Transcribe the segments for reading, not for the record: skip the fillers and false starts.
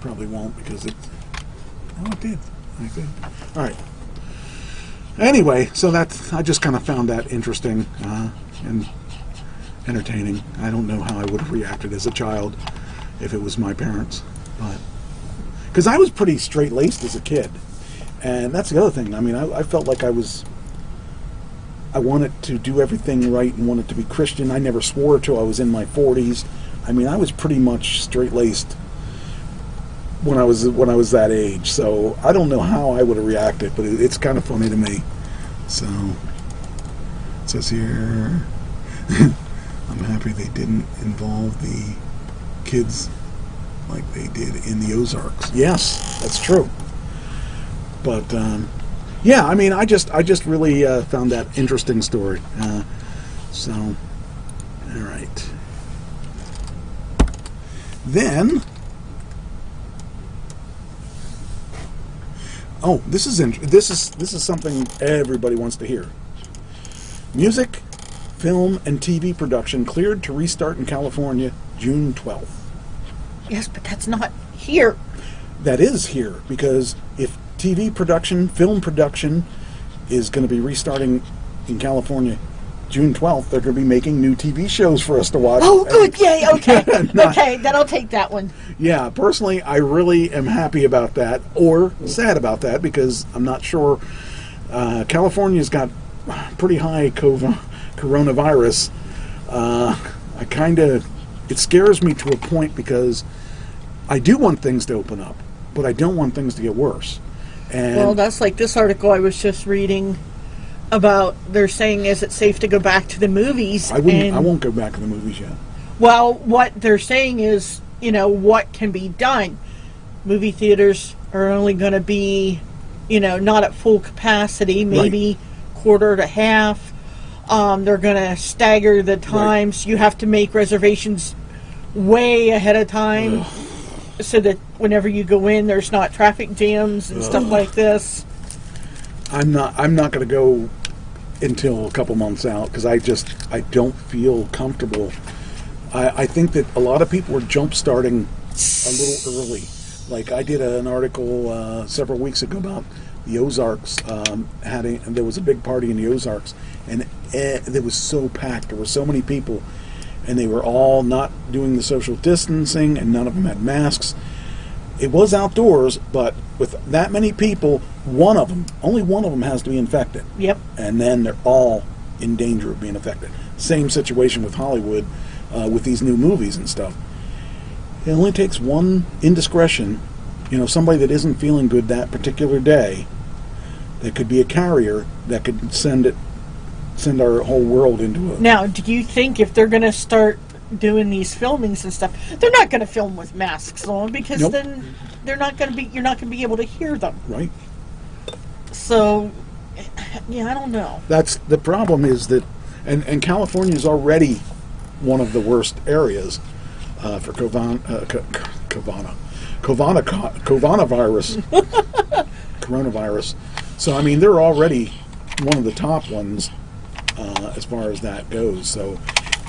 Probably won't because it... Oh, it did. I think. All right. Anyway, so I just kind of found that interesting and entertaining. I don't know how I would have reacted as a child if it was my parents, but because I was pretty straight-laced as a kid, and that's the other thing. I mean, I felt like I wanted to do everything right and wanted to be Christian. I never swore till I was in my 40s. I mean, I was pretty much straight-laced when I was that age. So I don't know how I would have reacted, but it's kind of funny to me. So it says here, I'm happy they didn't involve the kids like they did in the Ozarks. Yes, that's true. But yeah, I mean, I just really found that interesting story. So, all right. Then, oh, this is something everybody wants to hear. Music, film, and TV production cleared to restart in California June 12th. Yes, but that's not here. That is here, because if TV production, film production is going to be restarting in California June 12th, they're going to be making new TV shows for us to watch. Oh, good, yay, okay. Okay, then I'll take that one. Yeah, personally, I really am happy about that, or sad about that, because I'm not sure. California's got pretty high coronavirus. It scares me to a point, because I do want things to open up, but I don't want things to get worse. And well, that's like this article I was just reading about. They're saying, is it safe to go back to the movies? I won't go back to the movies yet. Well, what they're saying is, what can be done. Movie theaters are only going to be, not at full capacity, maybe quarter to half. They're going to stagger the times. Right. You have to make reservations way ahead of time. Ugh. So that whenever you go in, there's not traffic jams and stuff like this. I'm not going to go until a couple months out, because I don't feel comfortable. I think that a lot of people are jump starting a little early. Like I did an article several weeks ago about the Ozarks. There was a big party in the Ozarks, and it was so packed. There were so many people, and they were all not doing the social distancing, and none of them had masks. It was outdoors, but with that many people, only one of them has to be infected. Yep. And then they're all in danger of being affected. Same situation with Hollywood, with these new movies and stuff. It only takes one indiscretion, somebody that isn't feeling good that particular day, that could be a carrier that could send our whole world into a... Now, do you think if they're going to start doing these filmings and stuff, they're not going to film with masks on, because nope. Then you're not going to be able to hear them. Right. So, yeah, I don't know. That's the problem, is that, and California is already one of the worst areas for coronavirus. So, I mean, they're already one of the top ones as far as that goes. So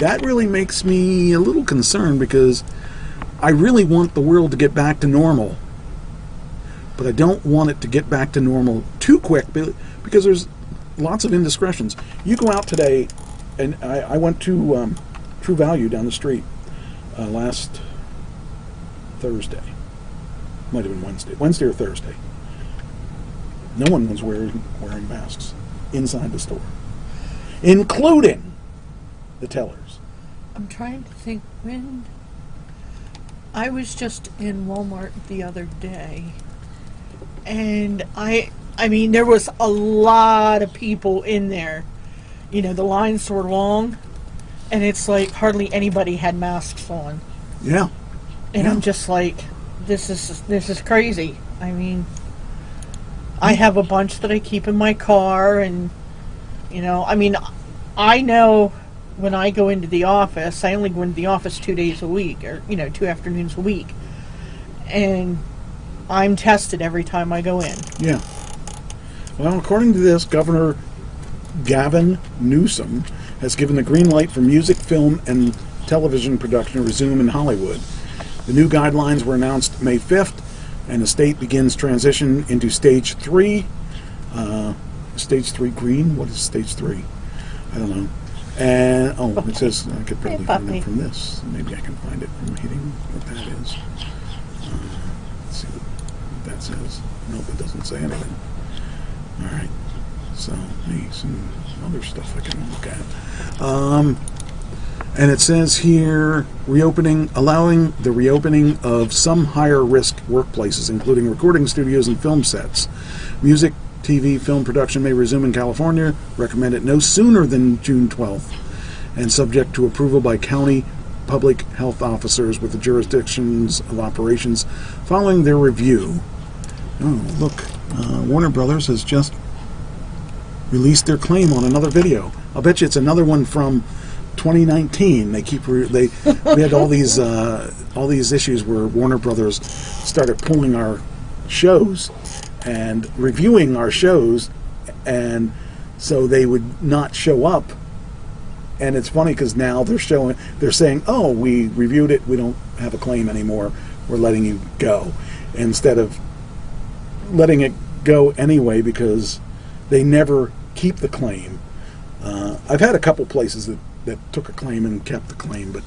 that really makes me a little concerned, because I really want the world to get back to normal. But I don't want it to get back to normal too quick, because there's lots of indiscretions. You go out today, and I went to True Value down the street last Thursday. Might have been Wednesday or Thursday. No one was wearing masks inside the store, including the tellers. I'm trying to think when. I was just in Walmart the other day, and I mean, there was a lot of people in there. The lines were long, and it's like hardly anybody had masks on. Yeah. And I'm just like, this is crazy. I mean, I have a bunch that I keep in my car, and I know when I go into the office, I only go into the office 2 days a week, or 2 afternoons a week, and I'm tested every time I go in. Yeah. Well, according to this, Governor Gavin Newsom has given the green light for music, film, and television production to resume in Hollywood. The new guidelines were announced May 5th, and the state begins transition into Stage 3. Stage 3 green? What is Stage 3? I don't know. And, it says, I could probably find it from this. Maybe I can find it from reading what that is. Let's see what that says. Nope, it doesn't say anything. All right. So, maybe some other stuff I can look at. And it says here, allowing the reopening of some higher risk workplaces, including recording studios and film sets. Music, TV, film production may resume in California, recommended no sooner than June 12th, and subject to approval by county public health officers with the jurisdictions of operations following their review. Oh, look, Warner Brothers has just released their claim on another video. I'll bet you it's another one from 2019. We had all these issues where Warner Brothers started pulling our shows and reviewing our shows, and so they would not show up. And it's funny because now they're saying, "Oh, we reviewed it. We don't have a claim anymore. We're letting you go," instead of letting it go anyway, because they never keep the claim. I've had a couple places that took a claim and kept the claim, but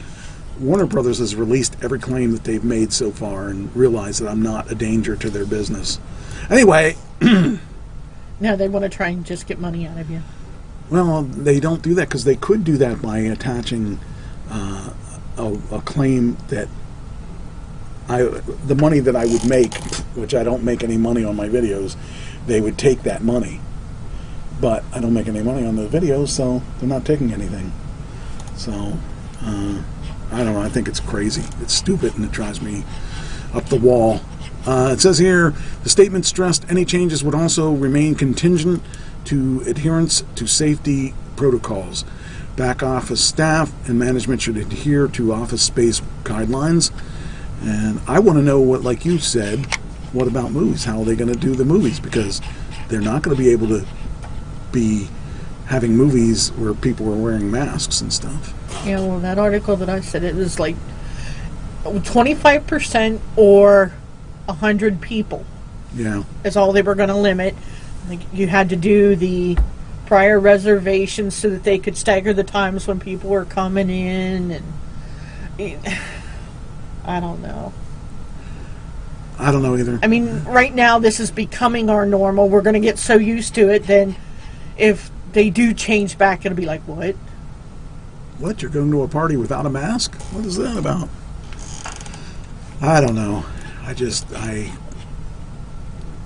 Warner Brothers has released every claim that they've made so far and realized that I'm not a danger to their business. Anyway. Now they want to try and just get money out of you. Well, they don't do that because they could do that by attaching a claim that the money that I would make, which I don't make any money on my videos, they would take that money. But I don't make any money on the videos, so they're not taking anything. So, I don't know. I think it's crazy. It's stupid, and it drives me up the wall. It says here, the statement stressed any changes would also remain contingent to adherence to safety protocols. Back office staff and management should adhere to office space guidelines. And I want to know what, like you said, what about movies? How are they going to do the movies? Because they're not going to be able to be having movies where people are wearing masks and stuff. Yeah, well, that article that I said, it was like 25% or 100 people. Yeah. Is all they were going to limit. Like, you had to do the prior reservations so that they could stagger the times when people were coming in, and I don't know. I don't know either. I mean, right now this is becoming our normal. We're going to get so used to it, then if they do change back, it'll be like, what? What? You're going to a party without a mask? What is that about? I don't know.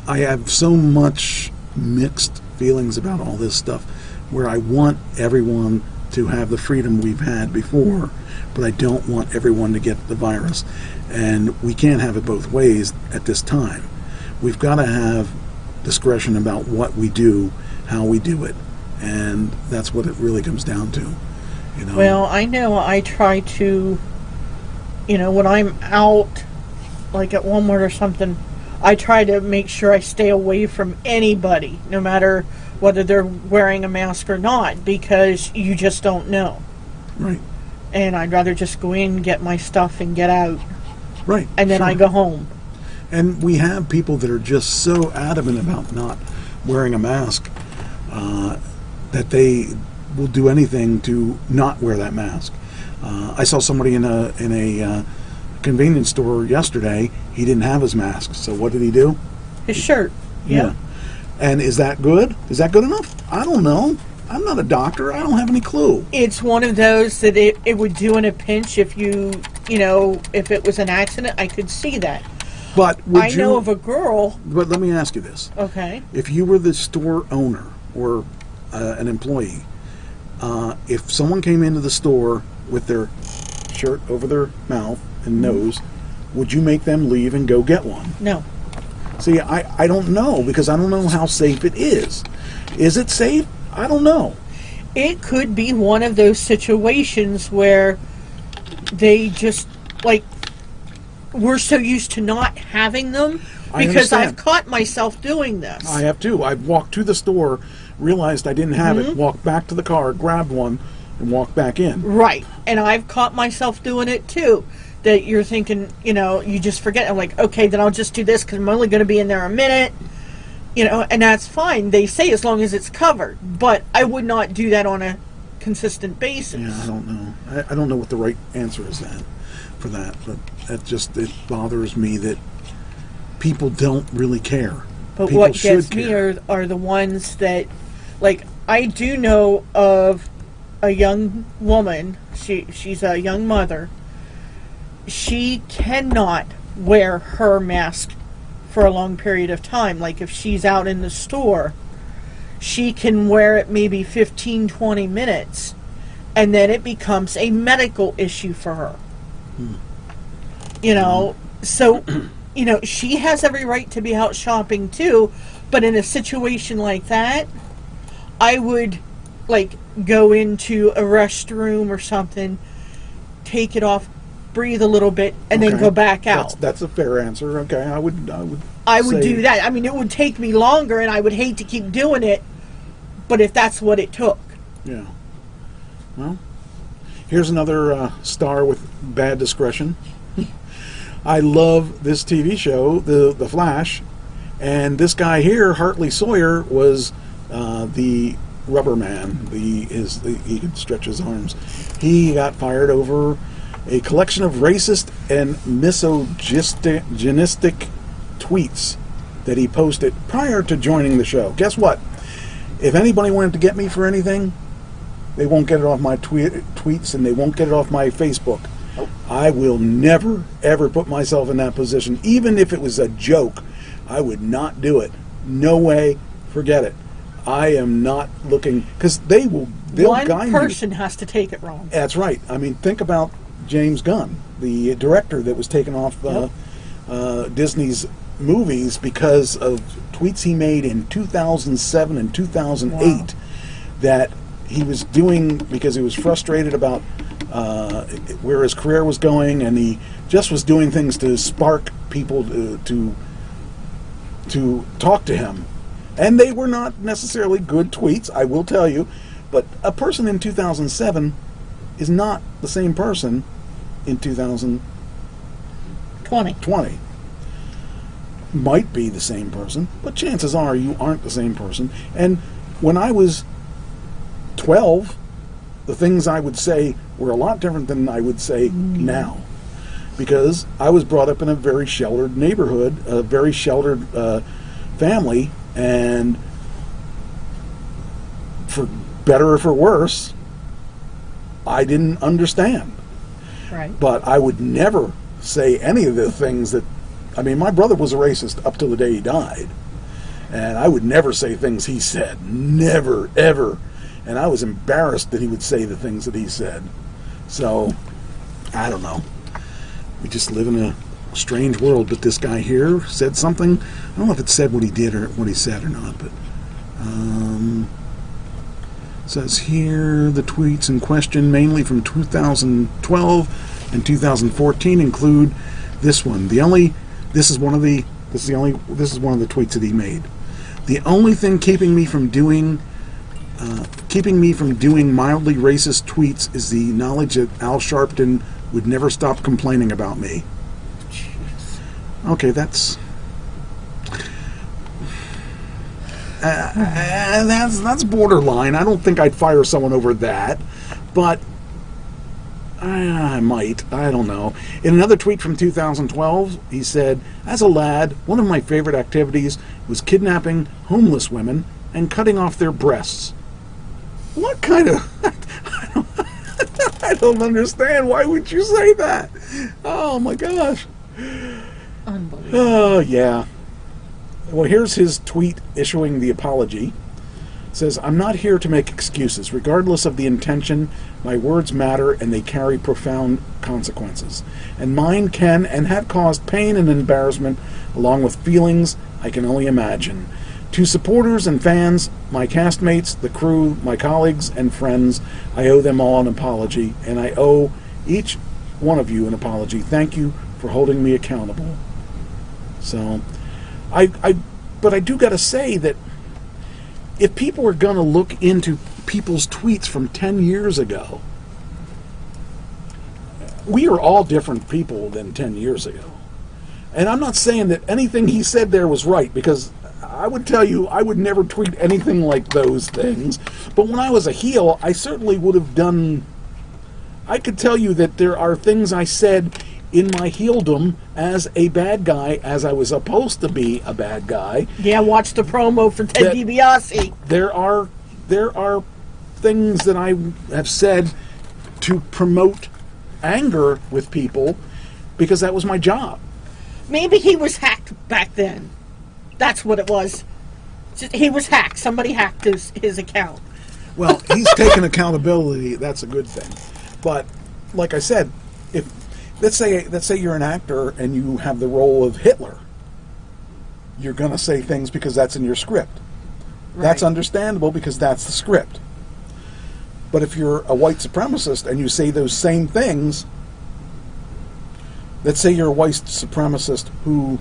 I have so much mixed feelings about all this stuff, where I want everyone to have the freedom we've had before, but I don't want everyone to get the virus. And we can't have it both ways at this time. We've got to have discretion about what we do, how we do it, and that's what it really comes down to. You know? Well, I know I try to, when I'm out, like at Walmart or something, I try to make sure I stay away from anybody, no matter whether they're wearing a mask or not, because you just don't know. Right. And I'd rather just go in, get my stuff, and get out. Right. And then sure. I go home. And we have people that are just so adamant about not wearing a mask that they will do anything to not wear that mask. I saw somebody in a convenience store yesterday. He didn't have his mask, so what did he do? His shirt. Yeah. And is that good? Is that good enough? I don't know. I'm not a doctor. I don't have any clue. It's one of those that it would do in a pinch if if it was an accident. I could see that. But I know of a girl. But let me ask you this. Okay. If you were the store owner or an employee, if someone came into the store with their shirt over their mouth and nose, would you make them leave and go get one? No. See, I don't know, because I don't know how safe it is. Is it safe? I don't know. It could be one of those situations where they just, we're so used to not having them, because I've caught myself doing this. I have too. I've walked to the store, realized I didn't have it, walked back to the car, grabbed one, and walked back in. Right. And I've caught myself doing it too. that you're thinking, you just forget. I'm like, okay, then I'll just do this because I'm only going to be in there a minute, and that's fine. They say as long as it's covered, but I would not do that on a consistent basis. Yeah, I don't know. I don't know what the right answer is for that, but it bothers me that people don't really care. But People what should gets me care. are the ones that, like, I do know of a young woman. She's a young mother. She cannot wear her mask for a long period of time. Like, if she's out in the store, she can wear it maybe 15, 20 minutes, and then it becomes a medical issue for her. So, she has every right to be out shopping too, but in a situation like that, I would, like, go into a restroom or something, take it off, breathe a little bit, and then Okay. go back out. That's a fair answer. Okay, I would I would do that. I mean, it would take me longer, and I would hate to keep doing it, but if that's what it took. Yeah. Well, here's another star with bad discretion. I love this TV show, The Flash, and this guy here, Hartley Sawyer, was the rubber man. He could stretch his arms. He got fired over a collection of racist and misogynistic tweets that he posted prior to joining the show. Guess what? If anybody wanted to get me for anything, they won't get it off my tweets, and they won't get it off my Facebook. I will never, ever put myself in that position. Even if it was a joke, I would not do it. No way. Forget it. I am not looking, because they'll guide One you. person has to take it wrong. That's right. I mean, think about James Gunn, the director that was taken off Disney's movies because of tweets he made in 2007 and 2008 Wow. that he was doing because he was frustrated about where his career was going, and he just was doing things to spark people to talk to him. And they were not necessarily good tweets, I will tell you, but a person in 2007 is not the same person in 2020. 20. Might be the same person, but chances are you aren't the same person. And when I was 12, the things I would say were a lot different than I would say now, because I was brought up in a very sheltered neighborhood, a very sheltered family, and for better or for worse, I didn't understand. Right. But I would never say any of the things that, I mean, my brother was a racist up till the day he died, and I would never say things he said. Never, ever. And I was embarrassed that he would say the things that he said. So, I don't know. We just live in a strange world. But this guy here said something. I don't know if it said what he did or what he said or not, but says here the tweets in question, mainly from 2012 and 2014, include this one. This is one of the tweets that he made. The only thing keeping me from doing mildly racist tweets is the knowledge that Al Sharpton would never stop complaining about me. Okay, that's borderline. I don't think I'd fire someone over that, but I might. I don't know. In another tweet from 2012, he said, "As a lad, one of my favorite activities was kidnapping homeless women and cutting off their breasts." What kind of... I don't understand. Why would you say that? Oh, my gosh. Unbelievable. Oh, yeah. Well, here's his tweet issuing the apology. It says, "I'm not here to make excuses. Regardless of the intention, my words matter and they carry profound consequences. And mine can and have caused pain and embarrassment, along with feelings I can only imagine. To supporters and fans, my castmates, the crew, my colleagues and friends, I owe them all an apology, and I owe each one of you an apology. Thank you for holding me accountable." So, but I do got to say that if people are going to look into people's tweets from 10 years ago, we are all different people than 10 years ago. And I'm not saying that anything he said there was right, because I would tell you I would never tweet anything like those things. But when I was a heel, I certainly would have done... I could tell you that there are things I said in my heeldom as a bad guy, as I was supposed to be a bad guy. Yeah, watch the promo for Ted DiBiase. There are things that I have said to promote anger with people, because that was my job. Maybe he was hacked back then. That's what it was. He was hacked. Somebody hacked his account. Well, he's taken accountability. That's a good thing. But like I said, if let's say you're an actor and you have the role of Hitler, you're going to say things because that's in your script. Right. That's understandable because that's the script. But if you're a white supremacist and you say those same things, let's say you're a white supremacist who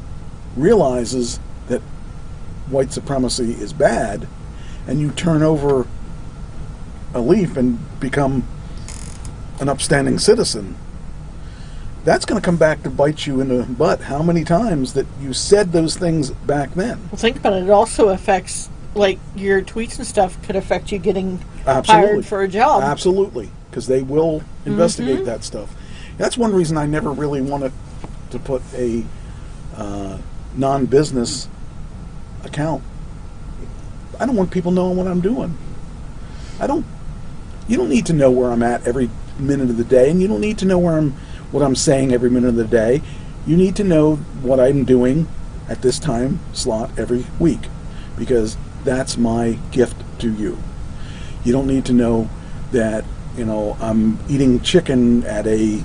realizes that white supremacy is bad, and you turn over a leaf and become an upstanding citizen, that's going to come back to bite you in the butt. How many times that you said those things back then? Well, think about it. It also affects, like, your tweets and stuff could affect you getting Absolutely. hired for a job. Absolutely, because they will investigate that stuff. That's one reason I never really wanted to put a non-business account. I don't want people knowing what I'm doing. You don't need to know where I'm at every minute of the day, and you don't need to know what I'm saying every minute of the day. You need to know what I'm doing at this time slot every week, because that's my gift to you. You don't need to know that, I'm eating chicken at a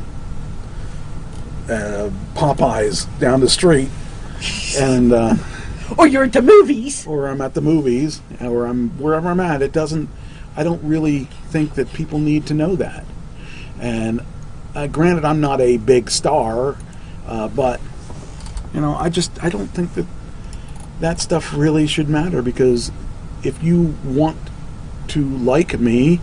Popeyes down the street, and or you're at the movies, or I'm at the movies, or I'm wherever I'm at. I don't really think that people need to know that. And granted, I'm not a big star, but I don't think that stuff really should matter, because if you want to like me,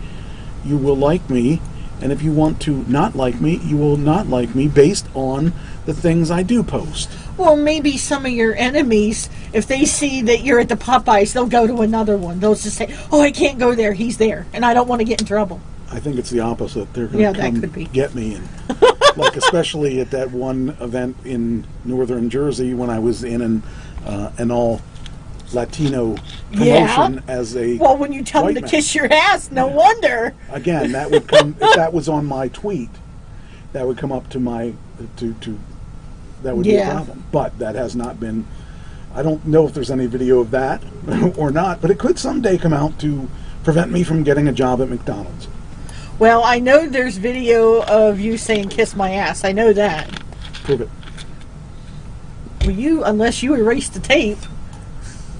you will like me, and if you want to not like me, you will not like me based on the things I do post. Well, maybe some of your enemies, if they see that you're at the Popeyes, they'll go to another one. They'll just say, "Oh, I can't go there. He's there, and I don't want to get in trouble." I think it's the opposite. They're going to come get me, and like especially at that one event in northern Jersey when I was in an all Latino promotion as a well, when you tell them to kiss your ass, no wonder. Again, that would come if that was on my tweet. That would come up to my that would be a problem. But that has not been. I don't know if there's any video of that or not, but it could someday come out to prevent me from getting a job at McDonald's. Well, I know there's video of you saying "kiss my ass." I know that. Prove it. Well, unless you erased the tape.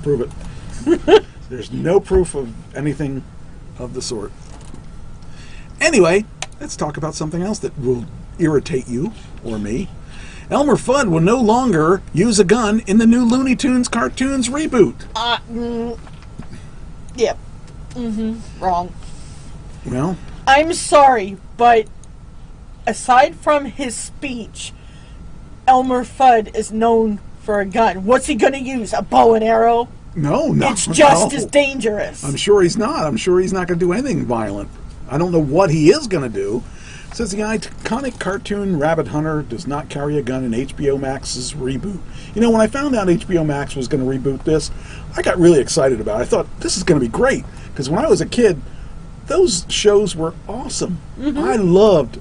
Prove it. There's no proof of anything of the sort. Anyway, let's talk about something else that will irritate you or me. Elmer Fudd will no longer use a gun in the new Looney Tunes cartoons reboot. Yep. Wrong. Well, I'm sorry, but aside from his speech, Elmer Fudd is known for a gun. What's he going to use? A bow and arrow? No. It's just as dangerous. I'm sure he's not. I'm sure he's not going to do anything violent. I don't know what he is going to do. It says the iconic cartoon Rabbit Hunter does not carry a gun in HBO Max's reboot. When I found out HBO Max was going to reboot this, I got really excited about it. I thought, this is going to be great. Because when I was a kid, those shows were awesome. I loved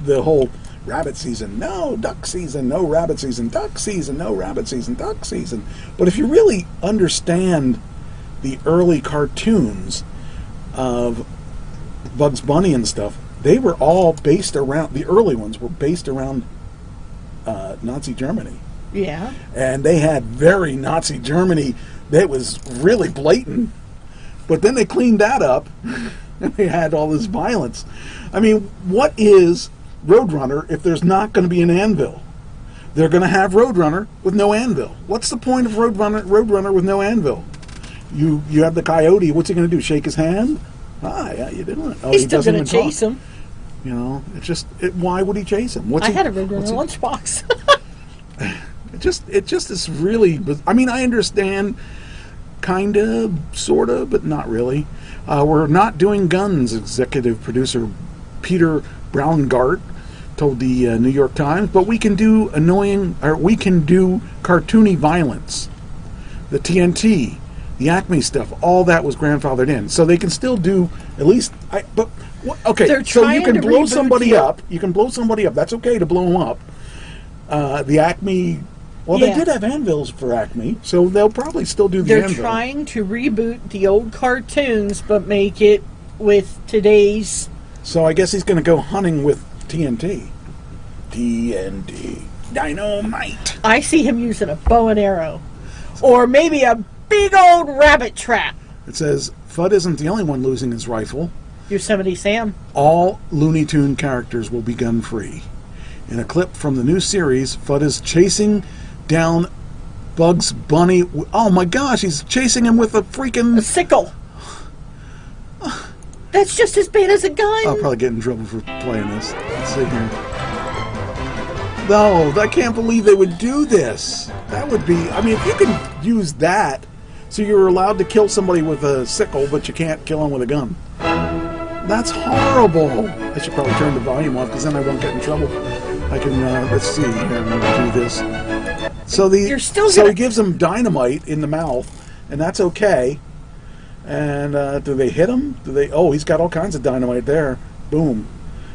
the whole rabbit season, no duck season, no rabbit season, duck season, no rabbit season, duck season. But if you really understand the early cartoons of Bugs Bunny and stuff, they were all based around, the early ones were based around Nazi Germany. Yeah. And they had very Nazi Germany that was really blatant. But then they cleaned that up and they had all this violence. I mean, what is Roadrunner if there's not going to be an anvil? They're going to have Roadrunner with no anvil. What's the point of Roadrunner with no anvil? You have the coyote. What's he going to do? Shake his hand? Ah, yeah, you didn't. Oh, He's still going to chase him. You know, why would he chase him? I had it written in a lunchbox. It just is really. I mean, I understand, kinda, sorta, but not really. We're not doing guns. Executive producer Peter Braungart told the New York Times, but we can do cartoony violence. The TNT, the Acme stuff, all that was grandfathered in, so they can still do at least. Okay, They're so you trying can to blow reboot somebody you. up. You can blow somebody up. That's okay to blow them up. The Acme. Well, they Yeah. did have anvils for Acme, so they'll probably still do the They're anvil. trying to reboot the old cartoons, but make it with today's. So I guess he's going to go hunting with TNT. TNT. Dynamite. I see him using a bow and arrow, or maybe a big old rabbit trap. It says, Fudd isn't the only one losing his rifle. Yosemite Sam. All Looney Tune characters will be gun-free. In a clip from the new series, Fudd is chasing down Bugs Bunny. Oh my gosh, he's chasing him with a A freaking... sickle. That's just as bad as a gun. I'll probably get in trouble for playing this. Let's see here. No, I can't believe they would do this. That would be... I mean, if you can use that, so you're allowed to kill somebody with a sickle, but you can't kill them with a gun. That's horrible. I should probably turn the volume off, because then I won't get in trouble. I can, let's see here, I'm going to do this. So You're still so gonna- he gives him dynamite in the mouth, and that's okay. And do they hit him? Oh, he's got all kinds of dynamite there. Boom.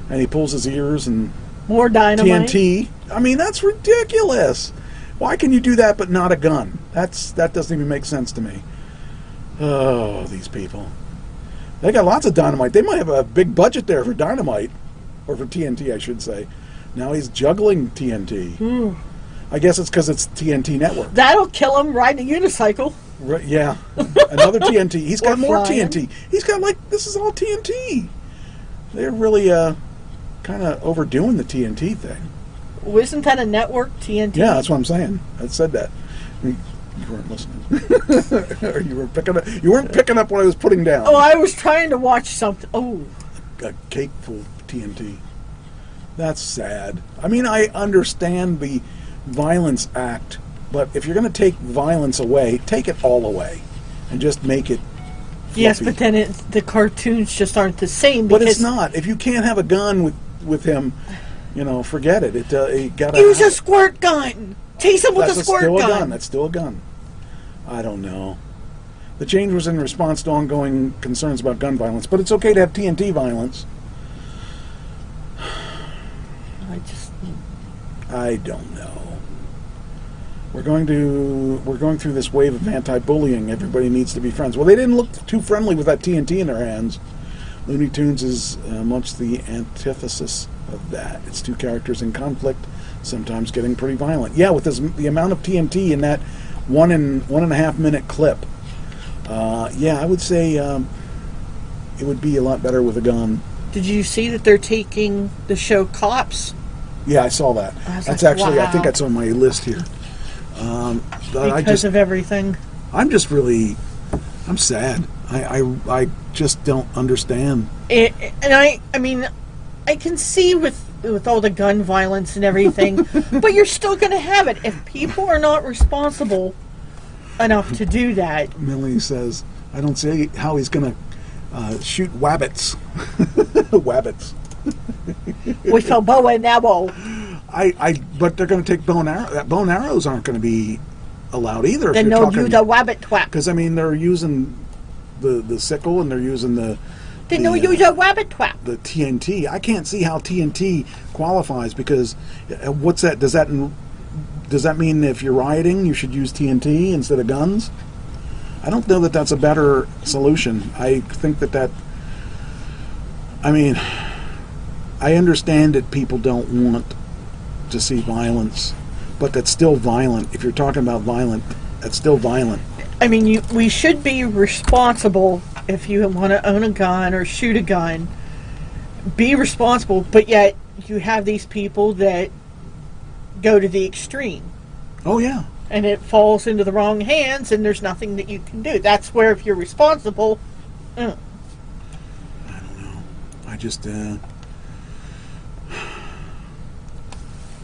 And he pulls his ears and More dynamite. TNT. I mean, that's ridiculous. Why can you do that but not a gun? That doesn't even make sense to me. Oh, these people. They got lots of dynamite. They might have a big budget there for dynamite. Or for TNT, I should say. Now he's juggling TNT. I guess it's because it's TNT Network. That'll kill him riding a unicycle. Right, yeah. Another TNT. He's got Or more flying. TNT. He's got this is all TNT. They're really kind of overdoing the TNT thing. Wasn't that a network, TNT? Yeah, that's what I'm saying. I said that. You weren't listening. Or you weren't picking up what I was putting down. Oh, I was trying to watch something. Oh, A cake full of TNT. That's sad. I mean, I understand the Violence Act, but if you're going to take violence away, take it all away, and just make it yes, fluffy. but then the cartoons just aren't the same. But Because it's not. If you can't have a gun with him, forget it. It got use a squirt gun. Chase him with That's a squirt still gun. a gun. That's still a gun. I don't know. The change was in response to ongoing concerns about gun violence, but it's okay to have TNT violence. I don't know. We're going through this wave of anti-bullying. Everybody needs to be friends. Well, they didn't look too friendly with that TNT in their hands. Looney Tunes is much the antithesis of that. It's two characters in conflict, sometimes getting pretty violent. Yeah, with the amount of TNT in that 1.5 minute clip. Yeah, I would say it would be a lot better with a gun. Did you see that they're taking the show Cops? Yeah, I saw that. was That's like, actually, I wow. think that's on my list here. Because of everything. I'm sad. I just don't understand. I mean, I can see with all the gun violence and everything, but you're still going to have it if people are not responsible enough to do that. Millie says, I don't see how he's going to shoot wabbits. Wabbits. With a bow and arrow. But they're going to take bow and arrow. Bow and arrows aren't going to be allowed either. Then they'll use a rabbit trap. Because, I mean, they're using the sickle and they're using Then they'll use a rabbit trap. the TNT. I can't see how TNT qualifies because what's that? Does that mean if you're rioting you should use TNT instead of guns? I don't know that that's a better solution. I think that I mean, I understand that people don't want to see violence, but that's still violent. If you're talking about violent, that's still violent. I mean, we should be responsible if you want to own a gun or shoot a gun. Be responsible, but yet you have these people that go to the extreme. Oh yeah. And it falls into the wrong hands, and there's nothing that you can do. That's where, if you're responsible, I don't know. I just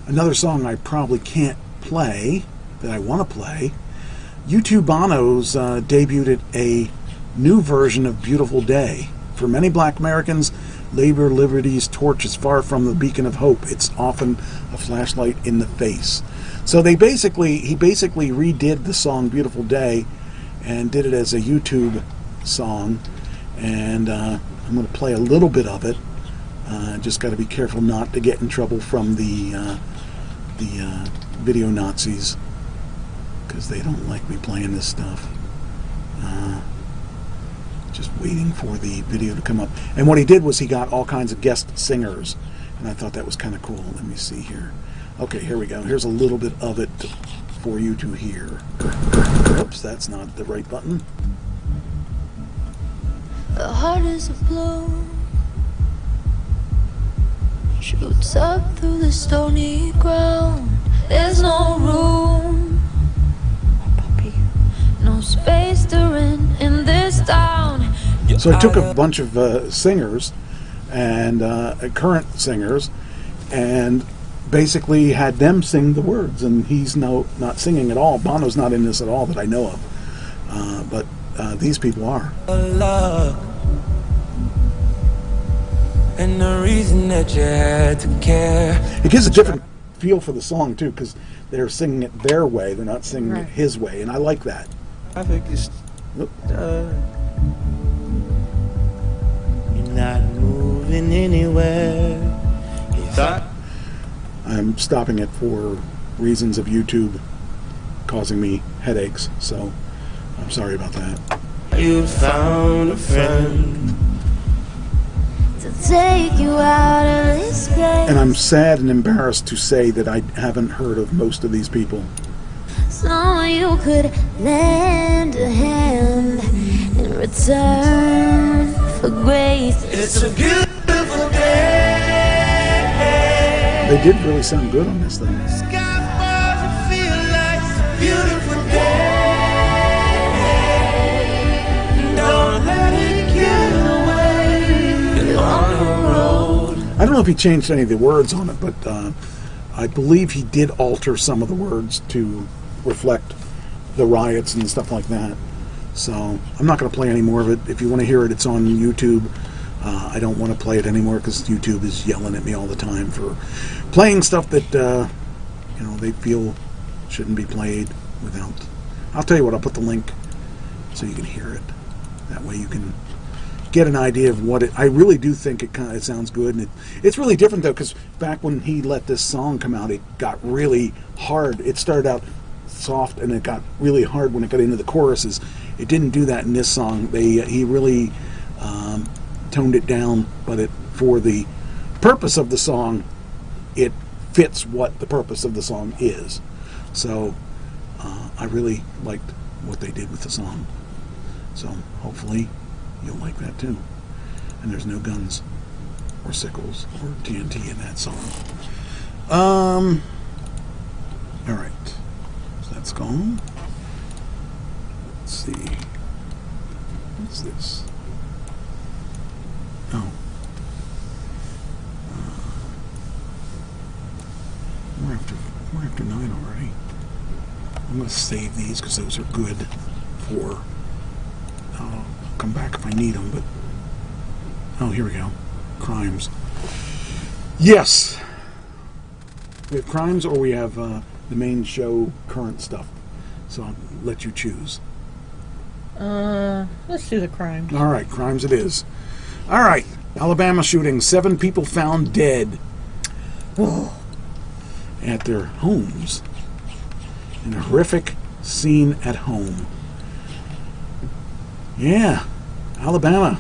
another song I probably can't play that I want to play. U2 Bono's debuted a new version of Beautiful Day. For many black Americans, labor liberty's torch is far from the beacon of hope. It's often a flashlight in the face. So he basically redid the song Beautiful Day and did it as a YouTube song. And I'm going to play a little bit of it. Just got to be careful not to get in trouble from the video Nazis, because they don't like me playing this stuff. Just waiting for the video to come up. And what he did was he got all kinds of guest singers, and I thought that was kind of cool. Let me see here. Okay, here we go. Here's a little bit of it for you to hear. Oops, that's not the right button. The heart is a blue, shoots up through the stony ground. There's no room, no space to rent in this town. So I took a bunch of singers and current singers, and basically had them sing the words, and he's not singing at all. Bono's not in this at all that I know of, but these people are. And the reason that you had to care. It gives a different feel for the song too, because they're singing it their way, they're not singing it Right. his way, and I like that. Traffic is Oop. you're not moving anywhere. You thought I'm stopping it for reasons of YouTube causing me headaches, so I'm sorry about that. you found a friend. To take you out of this place, And I'm sad and embarrassed to say that I haven't heard of most of these people. so you could lend a hand in return for grace. It's a beautiful day. They did really sound good on this thing. Sky falls and feel like a beautiful day. Don't let it get away. You're on the road. I don't know if he changed any of the words on it, but I believe he did alter some of the words to reflect the riots and stuff like that. So I'm not going to play any more of it. If you want to hear it, it's on YouTube. I don't want to play it anymore because YouTube is yelling at me all the time for playing stuff that they feel shouldn't be played without. I'll tell you what, I'll put the link so you can hear it. That way you can get an idea of what it. I really do think it sounds good, and it's really different though, because back when he let this song come out, it got really hard. It started out soft and it got really hard when it got into the choruses. It didn't do that in this song. He really toned it down, but for the purpose of the song, it fits what the purpose of the song is. So I really liked what they did with the song. So hopefully you'll like that too. And there's no guns or sickles or TNT in that song. All right, so that's gone. Let's see. What's this? Oh. We're after 9 already. I'm going to save these because those are good for. I'll come back if I need them, but. Oh, here we go. Crimes. Yes! We have crimes or we have the main show current stuff. So I'll let you choose. Let's do the crime. All right, crimes it is. All right, Alabama shooting. 7 people found dead at their homes. In a horrific scene at home. Yeah, Alabama.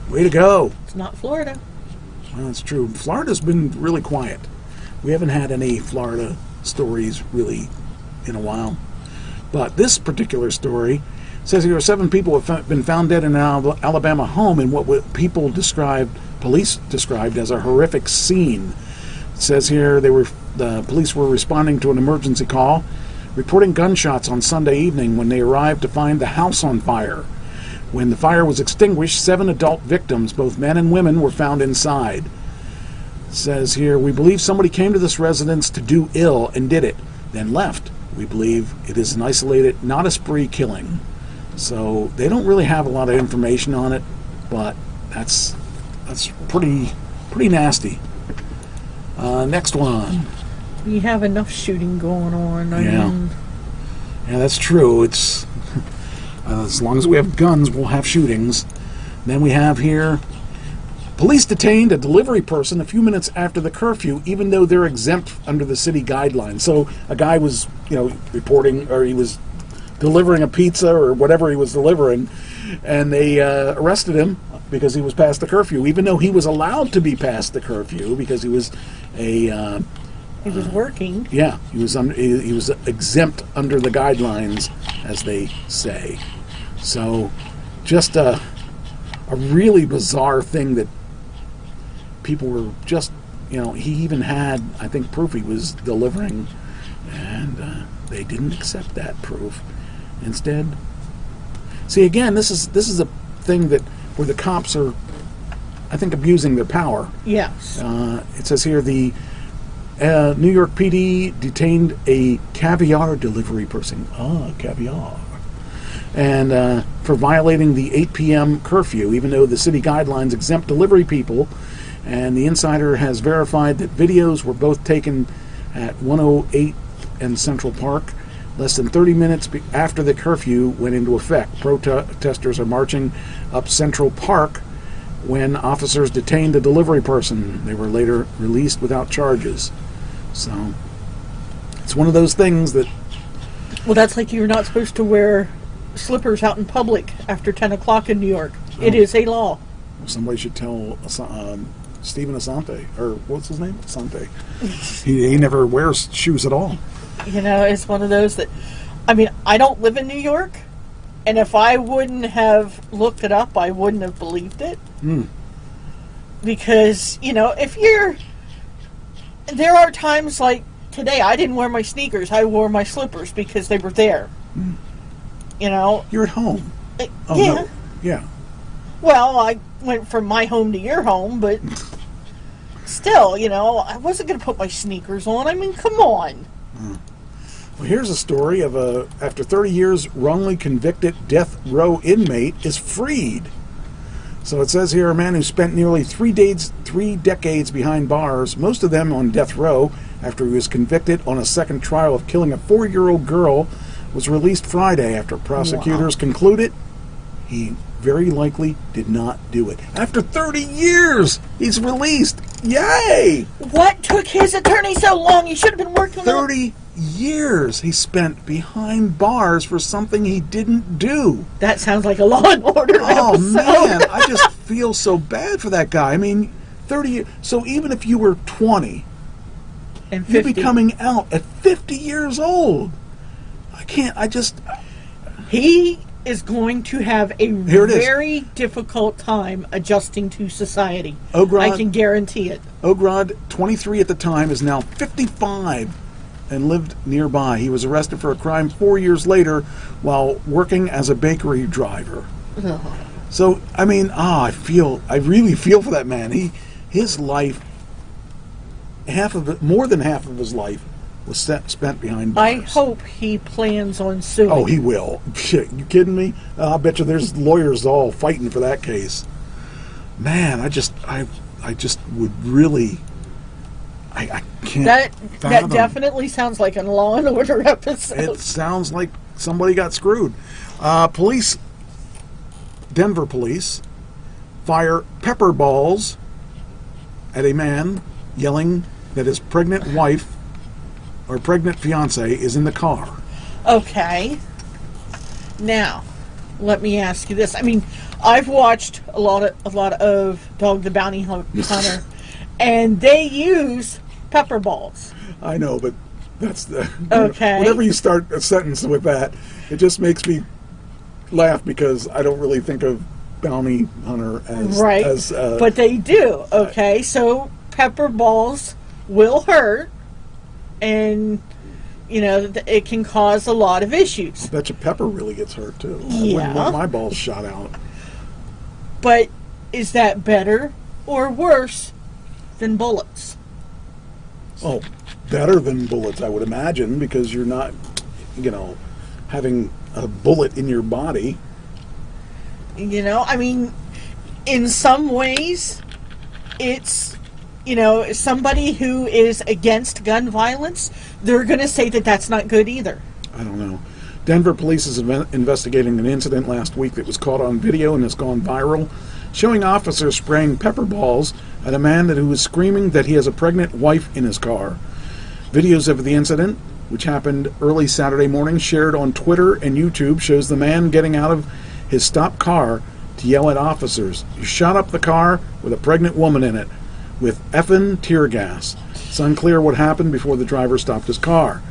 Way to go. It's not Florida. Well, that's true. Florida's been really quiet. We haven't had any Florida stories really in a while. But this particular story says here 7 people have been found dead in an Alabama home in what police described as a horrific scene. It says here the police were responding to an emergency call, reporting gunshots on Sunday evening when they arrived to find the house on fire. When the fire was extinguished, 7 adult victims, both men and women, were found inside. says here, we believe somebody came to this residence to do ill and did it, then left. We believe it is an isolated, not a spree killing. So they don't really have a lot of information on it, but that's pretty nasty. Next one. We have enough shooting going on. I Yeah. mean, Yeah, that's true. It's as long as we have guns, we'll have shootings. Then we have here, police detained a delivery person a few minutes after the curfew, even though they're exempt under the city guidelines. So a guy was, reporting, or he was delivering a pizza or whatever he was delivering, and they arrested him because he was past the curfew, even though he was allowed to be past the curfew because he was a he was working. yeah, he was exempt under the guidelines, as they say. So, just a really bizarre thing that people were just, he even had, I think, proof he was delivering, and they didn't accept that proof. Instead, see, again, this is a thing that where the cops are, I think, abusing their power. Yes. It says here the New York PD detained a caviar delivery person. Caviar. And for violating the 8 p.m. curfew, even though the city guidelines exempt delivery people. And the Insider has verified that videos were both taken at 108 and Central Park. Less than 30 minutes after the curfew went into effect, protesters are marching up Central Park when officers detained the delivery person. They were later released without charges. So, it's one of those things that... Well, that's like you're not supposed to wear slippers out in public after 10 o'clock in New York. It is a law. Somebody should tell Stephen Asante, or what's his name? Asante. He never wears shoes at all. It's one of those that, I don't live in New York, and if I wouldn't have looked it up, I wouldn't have believed it. Because, there are times like today, I didn't wear my sneakers, I wore my slippers because they were there. You're at home. Yeah. No. Yeah. Well, I went from my home to your home, but still, I wasn't going to put my sneakers on. Come on. Well, here's a story of after 30 years, wrongly convicted death row inmate is freed. So it says here, a man who spent nearly 3 decades behind bars, most of them on death row, after he was convicted on a second trial of killing a 4-year-old girl, was released Friday after prosecutors concluded he very likely did not do it. After 30 years, he's released. Yay! What took his attorney so long? He should have been working on 30 years he spent behind bars for something he didn't do. That sounds like a Law and Order Oh, episode. man, I just feel so bad for that guy. 30 years. So even if you were 20, And you'd 50. be coming out at 50 years old. He is going to have a Here it is. very difficult time adjusting to society. Ogrod- I can guarantee it. Ogrod, 23 at the time, is now 55 and lived nearby. He was arrested for a crime 4 years later while working as a bakery driver. So, I really feel for that man. His life, more than half of his life, was spent behind bars. I hope he plans on suing. Oh, he will. Shit, you kidding me? I bet you there's lawyers all fighting for that case. Man, I just would really... I can't That fathom. definitely sounds like a Law and Order episode. It sounds like somebody got screwed. Denver police fire pepper balls at a man yelling that his pregnant wife or pregnant fiance is in the car. Okay. Now, let me ask you this. I've watched a lot of Dog the Bounty Hunter, and they use pepper balls. I know, but that's the... Okay. Whenever you start a sentence with that, it just makes me laugh because I don't really think of bounty hunter as... Right. But they do. Okay, so pepper balls will hurt, and it can cause a lot of issues. I bet you Pepper really gets hurt too. I Yeah. wouldn't want my balls shot out. But is that better or worse than bullets. Oh, better than bullets, I would imagine, because you're not, having a bullet in your body. I mean, in some ways, it's, somebody who is against gun violence, they're going to say that that's not good either. I don't know. Denver police is investigating an incident last week that was caught on video and has gone viral, showing officers spraying pepper balls at a man who was screaming that he has a pregnant wife in his car. Videos of the incident, which happened early Saturday morning, shared on Twitter and YouTube, shows the man getting out of his stopped car to yell at officers. He shot up the car with a pregnant woman in it with effing tear gas. It's unclear what happened before the driver stopped his car.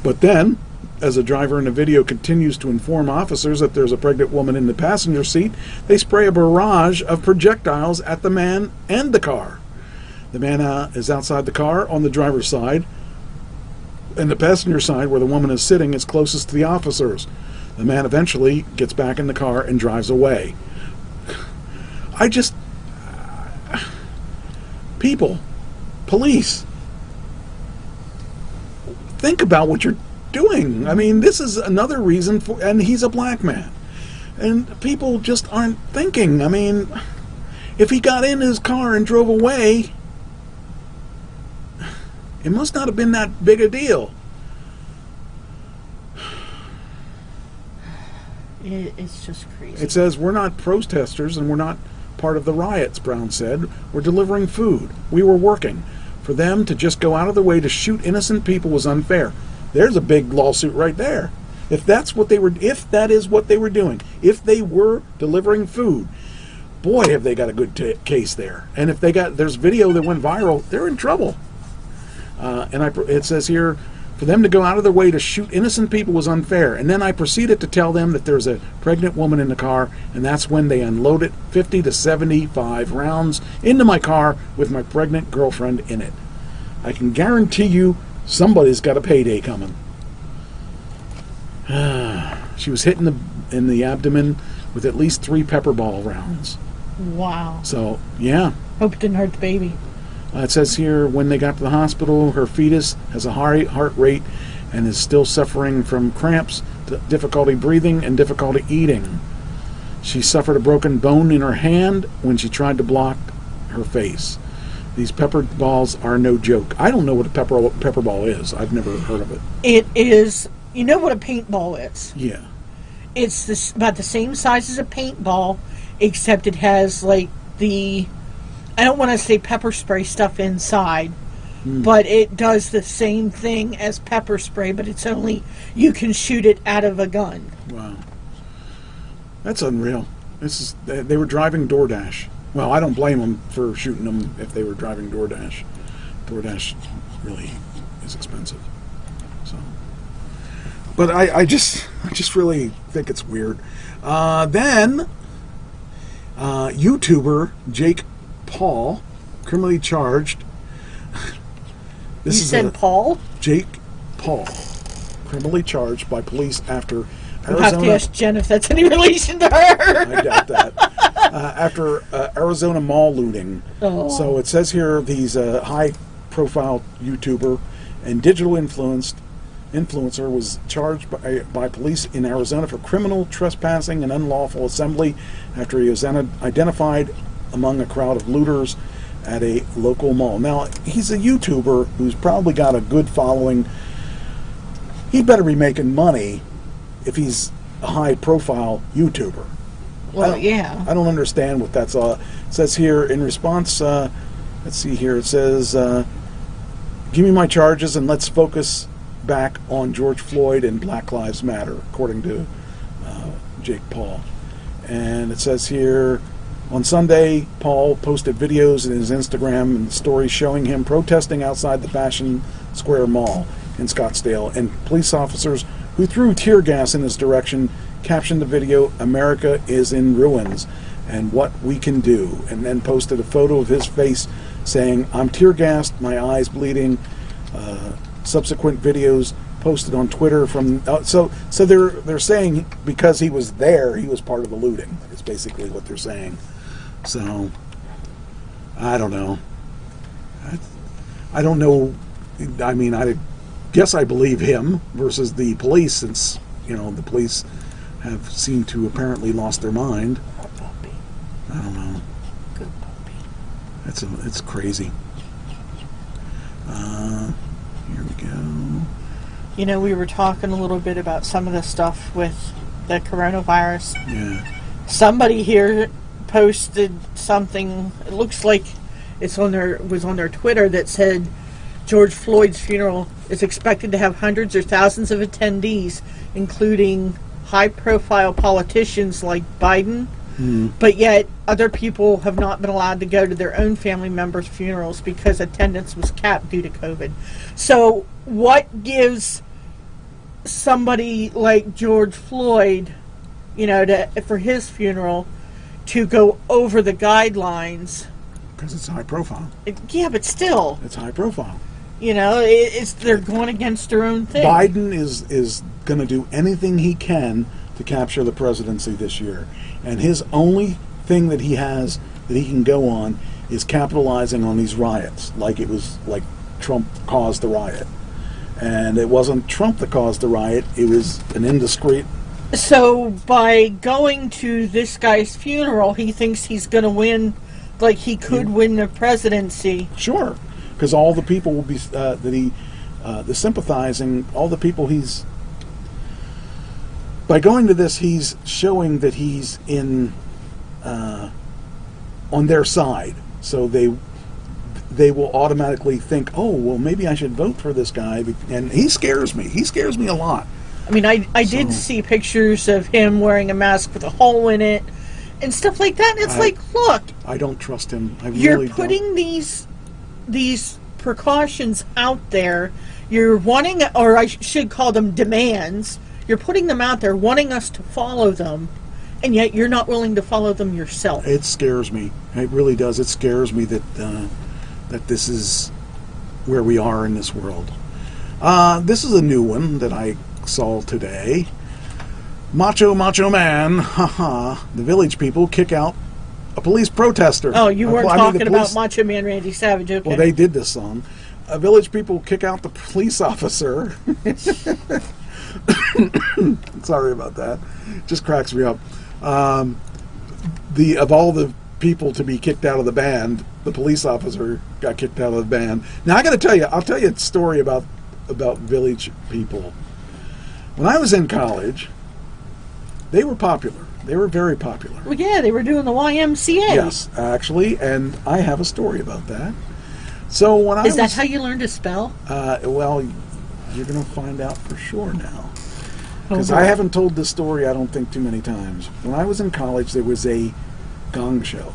But then, as the driver in the video continues to inform officers that there's a pregnant woman in the passenger seat, they spray a barrage of projectiles at the man and the car. The man is outside the car on the driver's side, and the passenger side, where the woman is sitting, is closest to the officers. The man eventually gets back in the car and drives away. People, police, think about what you're doing. I mean, this is another reason for, and he's a black man. And people just aren't thinking. I mean, if he got in his car and drove away, it must not have been that big a deal. It's just crazy. It says, we're not protesters and we're not part of the riots, Brown said. We're delivering food. We were working. For them to just go out of the way to shoot innocent people was unfair. There's a big lawsuit right there. If that is what they were doing, if they were delivering food, boy, have they got a good case there. And if there's video that went viral, they're in trouble. It says here, for them to go out of their way to shoot innocent people was unfair. And then I proceeded to tell them that there's a pregnant woman in the car, and that's when they unloaded 50 to 75 rounds into my car with my pregnant girlfriend in it. I can guarantee you somebody's got a payday coming. She was hit in the abdomen with at least 3 pepper ball rounds. Wow. So, yeah. Hope it didn't hurt the baby. It says here, when they got to the hospital, her fetus has a high heart rate and is still suffering from cramps, difficulty breathing, and difficulty eating. She suffered a broken bone in her hand when she tried to block her face. These pepper balls are no joke. I don't know what a pepper ball is. I've never heard of it. It is, you know what a paintball is? Yeah. It's about the same size as a paintball, except it has like I don't want to say pepper spray stuff inside, but it does the same thing as pepper spray, but it's only you can shoot it out of a gun. Wow. That's unreal. They were driving DoorDash. Well, I don't blame them for shooting them if they were driving DoorDash. DoorDash really is expensive. So, but I just really think it's weird. Then YouTuber Jake Paul, criminally charged. You said Paul? Jake Paul, criminally charged by police after Arizona. You'll have to ask Jen if that's any relation to her. I doubt that. After Arizona mall looting. Oh. So it says here he's a high-profile YouTuber and digital influencer was charged by police in Arizona for criminal trespassing and unlawful assembly after he was identified among a crowd of looters at a local mall. Now, he's a YouTuber who's probably got a good following. He better be making money if he's a high-profile YouTuber. Well, yeah. I don't understand what that's all. It says here, in response, let's see here, it says, give me my charges and let's focus back on George Floyd and Black Lives Matter, according to Jake Paul. And it says here, on Sunday, Paul posted videos in his Instagram and stories showing him protesting outside the Fashion Square Mall in Scottsdale, and police officers who threw tear gas in his direction captioned the video, "America is in ruins and what we can do," and then posted a photo of his face saying, "I'm tear gassed, my eyes bleeding." Subsequent videos posted on Twitter from so they're saying because he was there, he was part of the looting. Is basically what they're saying. So I don't know. I don't know. I mean, I guess I believe him versus the police, since the police have seemed to apparently lost their mind. Poor puppy. I don't know. Good puppy. It's crazy. Here we go. We were talking a little bit about some of the stuff with the coronavirus. Yeah. Somebody here posted something. It looks like was on their Twitter that said George Floyd's funeral is expected to have hundreds or thousands of attendees, including high-profile politicians like Biden. But yet, other people have not been allowed to go to their own family members' funerals because attendance was capped due to COVID. So, what gives somebody like George Floyd, for his funeral, to go over the guidelines? Because it's high profile. Yeah, but still, It's high profile. they're going against their own thing. Biden is going to do anything he can to capture the presidency this year. And his only thing that he has that he can go on is capitalizing on these riots, like Trump caused the riot. And it wasn't Trump that caused the riot, it was an indiscreet. So by going to this guy's funeral, he thinks he's going to win, like he could win the presidency. Sure, because all the people will be the sympathizing, all the people he's. By going to this, he's showing that he's on their side. So they will automatically think, oh, well, maybe I should vote for this guy. And he scares me. He scares me a lot. I mean, I did see pictures of him wearing a mask with a hole in it and stuff like that. And it's look, I don't trust him. you're putting these precautions out there. You're wanting, or I should call them demands. You're putting them out there, wanting us to follow them, and yet you're not willing to follow them yourself. It scares me. It really does. It scares me that this is where we are in this world. This is a new one that I saw today. Macho Man, haha. The Village People kick out a police protester. Oh, you weren't talking the about Macho Man Randy Savage, okay. Well, they did this song. Village People kick out the police officer. Sorry about that. Just cracks me up. Of all the people to be kicked out of the band, the police officer got kicked out of the band. Now I got to tell you, I'll tell you a story about Village People. When I was in college, they were popular. They were very popular. Well, yeah, they were doing the YMCA. Yes, actually, and I have a story about that. So when Is that how you learned to spell? Well, you're going to find out for sure now. Oh, Because I haven't told this story, I don't think, too many times. When I was in college, there was a gong show.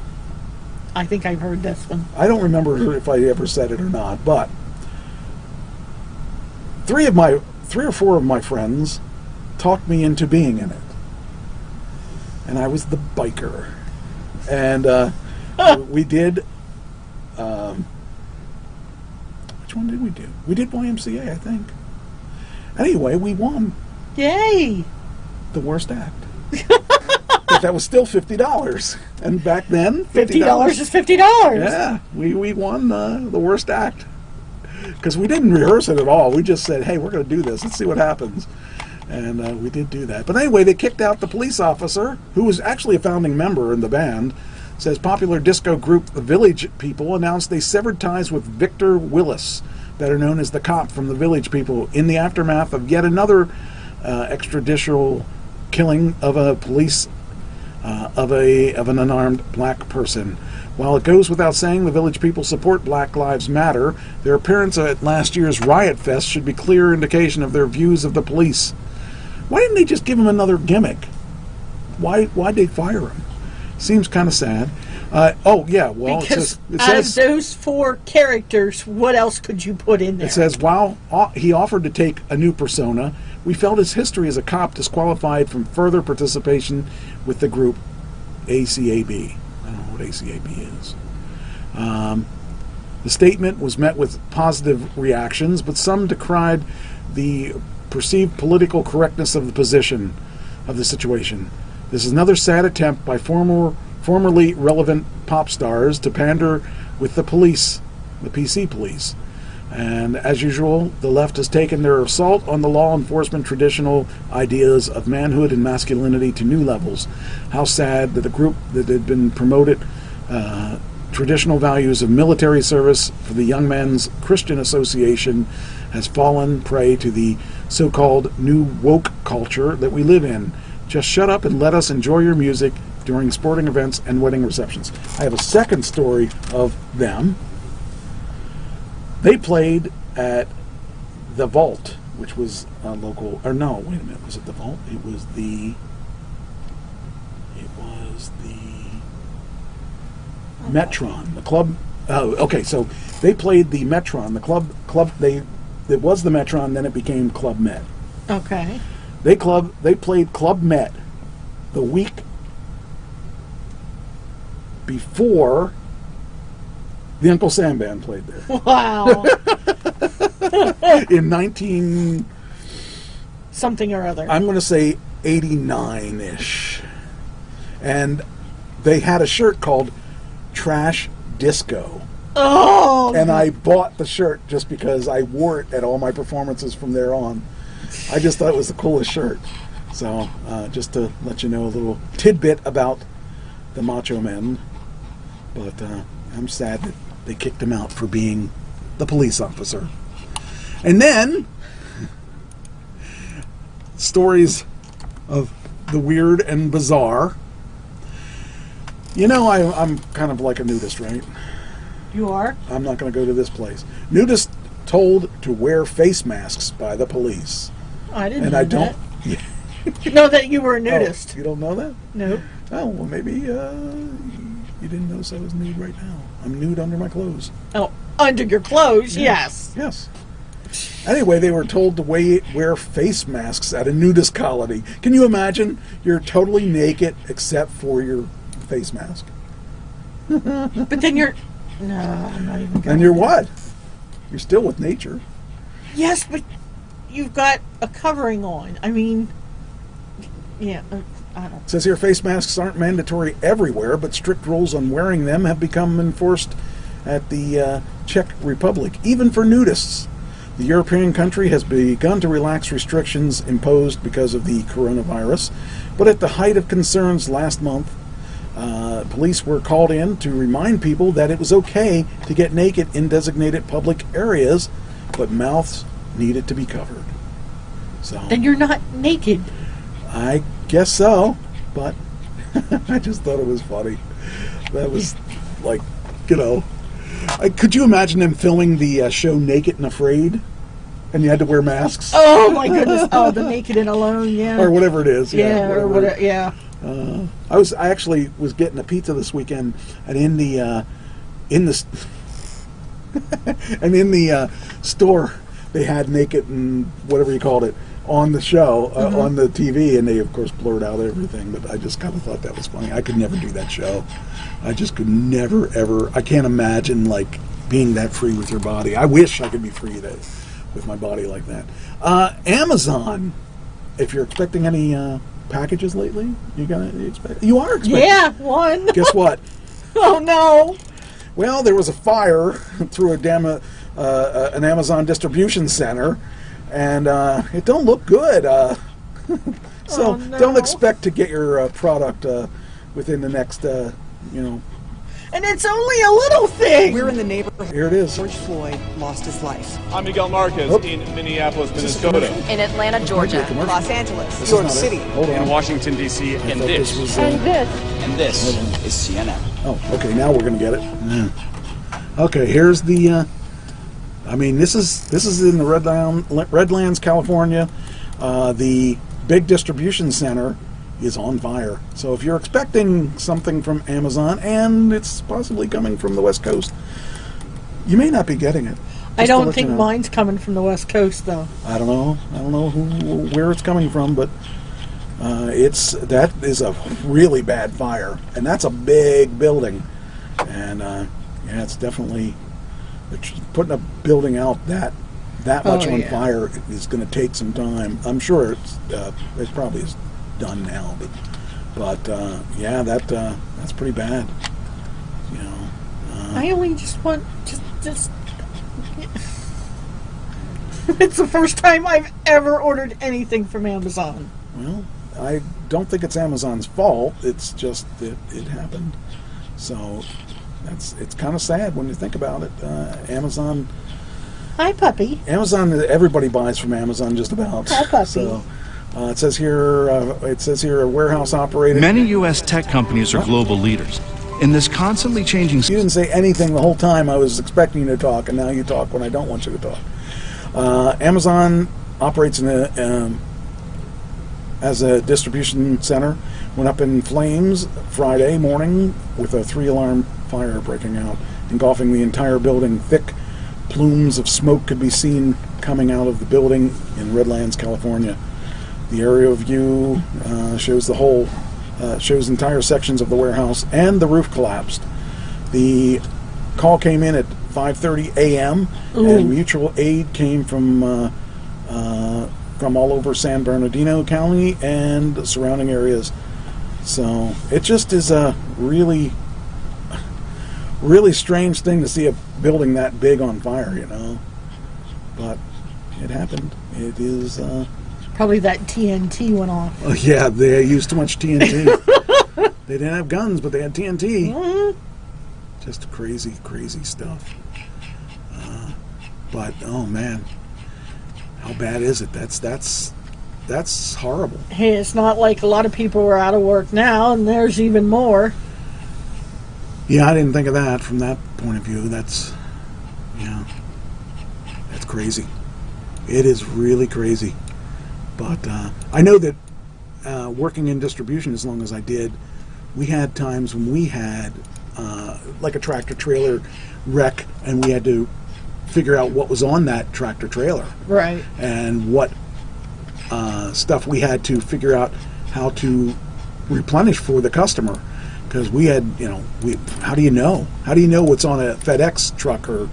I think I've heard this one. I don't remember if I ever said it or not, but three or four of my friends talked me into being in it. And I was the biker. And we did... which one did we do? We did YMCA, I think. Anyway, we won. Yay! The worst act. But that was still $50. And back then, $50 is $50. Yeah, we won the worst act. Because we didn't rehearse it at all. We just said, hey, we're going to do this. Let's see what happens. And we did do that. But anyway, they kicked out the police officer, who was actually a founding member in the band. Says popular disco group The Village People announced they severed ties with Victor Willis, better known as the cop from The Village People, in the aftermath of yet another extrajudicial killing of a police of an unarmed black person. While it goes without saying the Village People support Black Lives Matter, their appearance at last year's Riot Fest should be clear indication of their views of the police. Why didn't they just give him another gimmick? Why'd they fire him? Seems kind of sad. Because out of those four characters, what else could you put in there? It says, while he offered to take a new persona, we felt his history as a cop disqualified from further participation with the group ACAB. I don't know what ACAB is. The statement was met with positive reactions, but some decried the perceived political correctness of the position of the situation. This is another sad attempt by formerly relevant pop stars to pander with the police the PC police. And as usual, the left has taken their assault on the law enforcement traditional ideas of manhood and masculinity to new levels. How sad that the group that had been promoted traditional values of military service for the Young Men's Christian Association has fallen prey to the so-called new woke culture that we live in. Just shut up and let us enjoy your music during sporting events and wedding receptions. I have a second story of them. They played at the Vault, which was a local, or no, wait a minute, was it the Vault? It was the Metron, the club. Oh, okay, so they played the Metron, the club. It was the Metron, then it became Club Met. Okay. They played Club Met the week before the Uncle Sam Band played there. Wow. In 19... something or other. I'm going to say 89-ish. And they had a shirt called Trash Disco. Oh! And I bought the shirt just because I wore it at all my performances from there on. I just thought it was the coolest shirt. So, just to let you know a little tidbit about the Macho Men. But I'm sad that they kicked him out for being the police officer. And then, stories of the weird and bizarre. You know, I'm kind of like a nudist, right? You are? I'm not going to go to this place. Nudists told to wear face masks by the police. I didn't And know I don't... that. Know that you were a nudist. Oh, you don't know that? Nope. Oh, well, maybe you didn't notice I was nude right now. I'm nude under my clothes. Oh, under your clothes, yes. Yes. Anyway, they were told to wear face masks at a nudist colony. Can you imagine? You're totally naked except for your face mask. But then you're... No, I'm not even going. And you're what? You're still with nature. Yes, but you've got a covering on. I mean... Yeah, I don't... It says here face masks aren't mandatory everywhere, but strict rules on wearing them have become enforced at the Czech Republic, even for nudists. The European country has begun to relax restrictions imposed because of the coronavirus, but at the height of concerns last month, police were called in to remind people that it was okay to get naked in designated public areas, but mouths needed to be covered. So Then you're not naked. I guess so, but I just thought it was funny. That was like, you know, could you imagine them filming the show Naked and Afraid, and you had to wear masks? Oh my goodness! Oh, the Naked and Alone, yeah. Or whatever it is. Yeah, or whatever. Yeah. I actually was getting a pizza this weekend, and in the store they had Naked and whatever you called it on the show on the TV, and they of course blurred out everything. But I just kind of thought that was funny. I could never do that show. I just could never ever. I can't imagine like being that free with your body. I wish I could be free with my body like that. Amazon. If you're expecting any packages lately, you are expecting. Yeah, one. Guess what? Oh no. Well, there was a fire through an Amazon distribution center, and it don't look good. So Oh, no. don't expect to get your product within the next, And it's only a little thing. We're in the neighborhood here it is. George Floyd lost his life. I'm Miguel Marquez Oh. in Minneapolis, Minnesota. In Atlanta, Georgia. Los Angeles, This New York is not City. it. Hold on. In Washington, D.C. I And thought this. was, And this. And this is CNN. Oh, okay. Now we're gonna get it. Yeah. Okay, here's the. This is in the Redlands, California. The big distribution center is on fire. So if you're expecting something from Amazon and it's possibly coming from the West Coast, you may not be getting it. I Just to don't let think you know. mine's coming from the West Coast, though. I don't know where it's coming from, but that is a really bad fire, and that's a big building, and it's definitely putting a building out that much on yeah. fire is going to take some time. I'm sure it probably is done now, but that's pretty bad. I only just want just. It's the first time I've ever ordered anything from Amazon. Well, I don't think it's Amazon's fault. It's just that it happened. So it's kind of sad when you think about it. Amazon. Hi, puppy. Amazon. Everybody buys from Amazon just about. Hi, puppy. So it says here. A warehouse operated. Many U.S. tech companies are global leaders. In this constantly changing... You didn't say anything the whole time. I was expecting you to talk, and now you talk when I don't want you to talk. Amazon operates as a distribution center. Went up in flames Friday morning with a 3-alarm fire breaking out, engulfing the entire building. Thick plumes of smoke could be seen coming out of the building in Redlands, California. The aerial view shows entire sections of the warehouse, and the roof collapsed. The call came in at 5:30 a.m. and mutual aid came from all over San Bernardino County and the surrounding areas. So it just is a really, really strange thing to see a building that big on fire, you know. But it happened. It is. Probably that TNT went off. Oh yeah, they used too much TNT. They didn't have guns, but they had TNT. Mm-hmm. Just crazy, crazy stuff. But oh man, how bad is it? That's horrible. Hey, it's not like a lot of people are out of work now, and there's even more. Yeah, I didn't think of that from that point of view. That's crazy. It is really crazy. But I know that working in distribution as long as I did, we had times when we had like a tractor trailer wreck, and we had to figure out what was on that tractor trailer. Right. And what stuff we had to figure out how to replenish for the customer. Because we had, how do you know? How do you know what's on a FedEx truck or